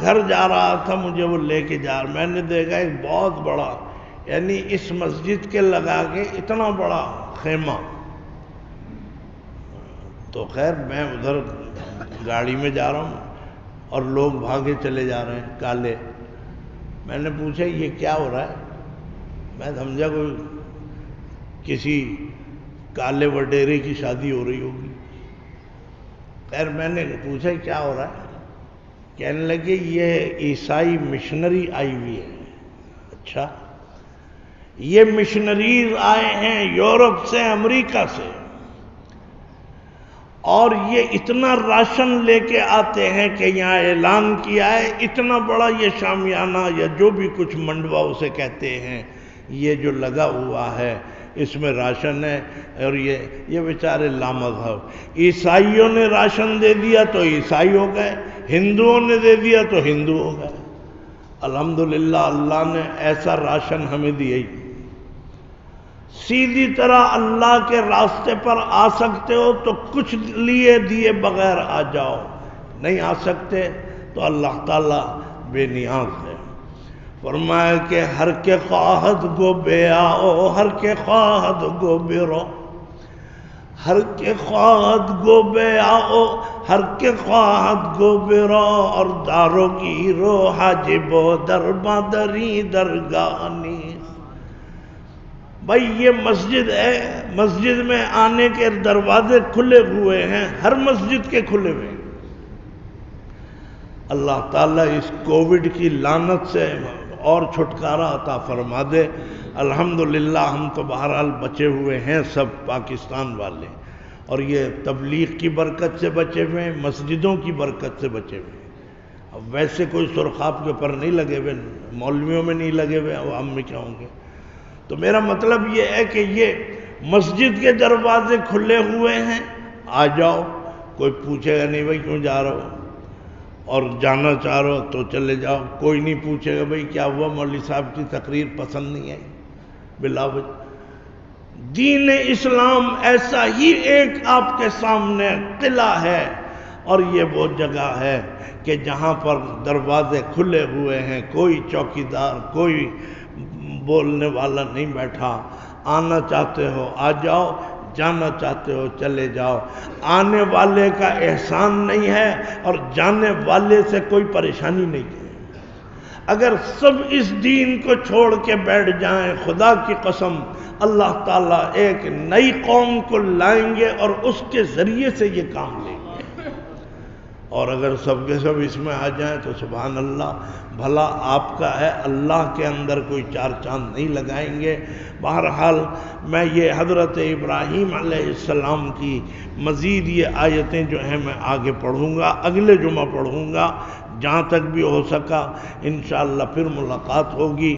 گھر جا رہا تھا، مجھے وہ لے کے جا رہا، میں نے دیکھا ایک بہت بڑا، یعنی اس مسجد کے لگا کے اتنا بڑا خیمہ. تو خیر میں ادھر گاڑی میں جا رہا ہوں اور لوگ بھاگے چلے جا رہے ہیں کالے. میں نے پوچھا یہ کیا ہو رہا ہے؟ میں سمجھا کوئی کسی کالے وڈیرے کی شادی ہو رہی ہوگی. خیر میں نے پوچھا کیا ہو رہا ہے؟ کہنے لگے یہ عیسائی مشنری آئی ہوئی ہے. اچھا، یہ مشنریز آئے ہیں یورپ سے، امریکہ سے، اور یہ اتنا راشن لے کے آتے ہیں کہ یہاں اعلان کیا ہے اتنا بڑا یہ شامیانہ یا جو بھی کچھ منڈوا اسے کہتے ہیں، یہ جو لگا ہوا ہے اس میں راشن ہے. اور یہ بیچارے لامذہب، عیسائیوں نے راشن دے دیا تو عیسائی ہو گئے، ہندوؤں نے دے دیا تو ہندو ہو گئے. الحمدللہ اللہ نے ایسا راشن ہمیں دیا ہی. سیدھی طرح اللہ کے راستے پر آ سکتے ہو تو کچھ لیے دیے بغیر آ جاؤ، نہیں آ سکتے تو اللہ تعالیٰ بے نیاز ہے. فرمایا کہ ہر کے خواہد گو بے آؤ، ہر کے خواہد گو بے رو، ہر کے خواہد گو بے آؤ، ہر کے خواہد گو بے رو، اور دارو کی رو حاجب و در مادری درگانی. بھائی یہ مسجد ہے، مسجد میں آنے کے دروازے کھلے ہوئے ہیں، ہر مسجد کے کھلے ہوئے ہیں. اللہ تعالیٰ اس کووڈ کی لعنت سے اور چھٹکارا عطا فرما دے. الحمدللہ ہم تو بہرحال بچے ہوئے ہیں سب پاکستان والے، اور یہ تبلیغ کی برکت سے بچے ہوئے ہیں، مسجدوں کی برکت سے بچے ہوئے ہیں. اب ویسے کوئی سرخاب کے اوپر نہیں لگے ہوئے، مولویوں میں نہیں لگے ہوئے، عوام میں کیا ہوں گے. تو میرا مطلب یہ ہے کہ یہ مسجد کے دروازے کھلے ہوئے ہیں، آ جاؤ. کوئی پوچھے گا نہیں بھائی کیوں جا رہے ہو، اور جانا چاہ رہے ہو تو چلے جاؤ. کوئی نہیں پوچھے گا بھائی کیا ہوا، مولوی صاحب کی تقریر پسند نہیں آئی، بلا وجہ. دین اسلام ایسا ہی ایک آپ کے سامنے قلعہ ہے، اور یہ وہ جگہ ہے کہ جہاں پر دروازے کھلے ہوئے ہیں، کوئی چوکیدار، کوئی بولنے والا نہیں بیٹھا. آنا چاہتے ہو آ جاؤ، جانا چاہتے ہو چلے جاؤ. آنے والے کا احسان نہیں ہے اور جانے والے سے کوئی پریشانی نہیں ہے. اگر سب اس دین کو چھوڑ کے بیٹھ جائیں، خدا کی قسم اللہ تعالیٰ ایک نئی قوم کو لائیں گے اور اس کے ذریعے سے یہ کام لیں گے. اور اگر سب کے سب اس میں آ جائیں تو سبحان اللہ، بھلا آپ کا ہے، اللہ کے اندر کوئی چار چاند نہیں لگائیں گے. بہرحال میں یہ حضرت ابراہیم علیہ السلام کی مزید یہ آیتیں جو ہیں میں آگے پڑھوں گا، اگلے جمعہ پڑھوں گا، جہاں تک بھی ہو سکا انشاءاللہ پھر ملاقات ہوگی.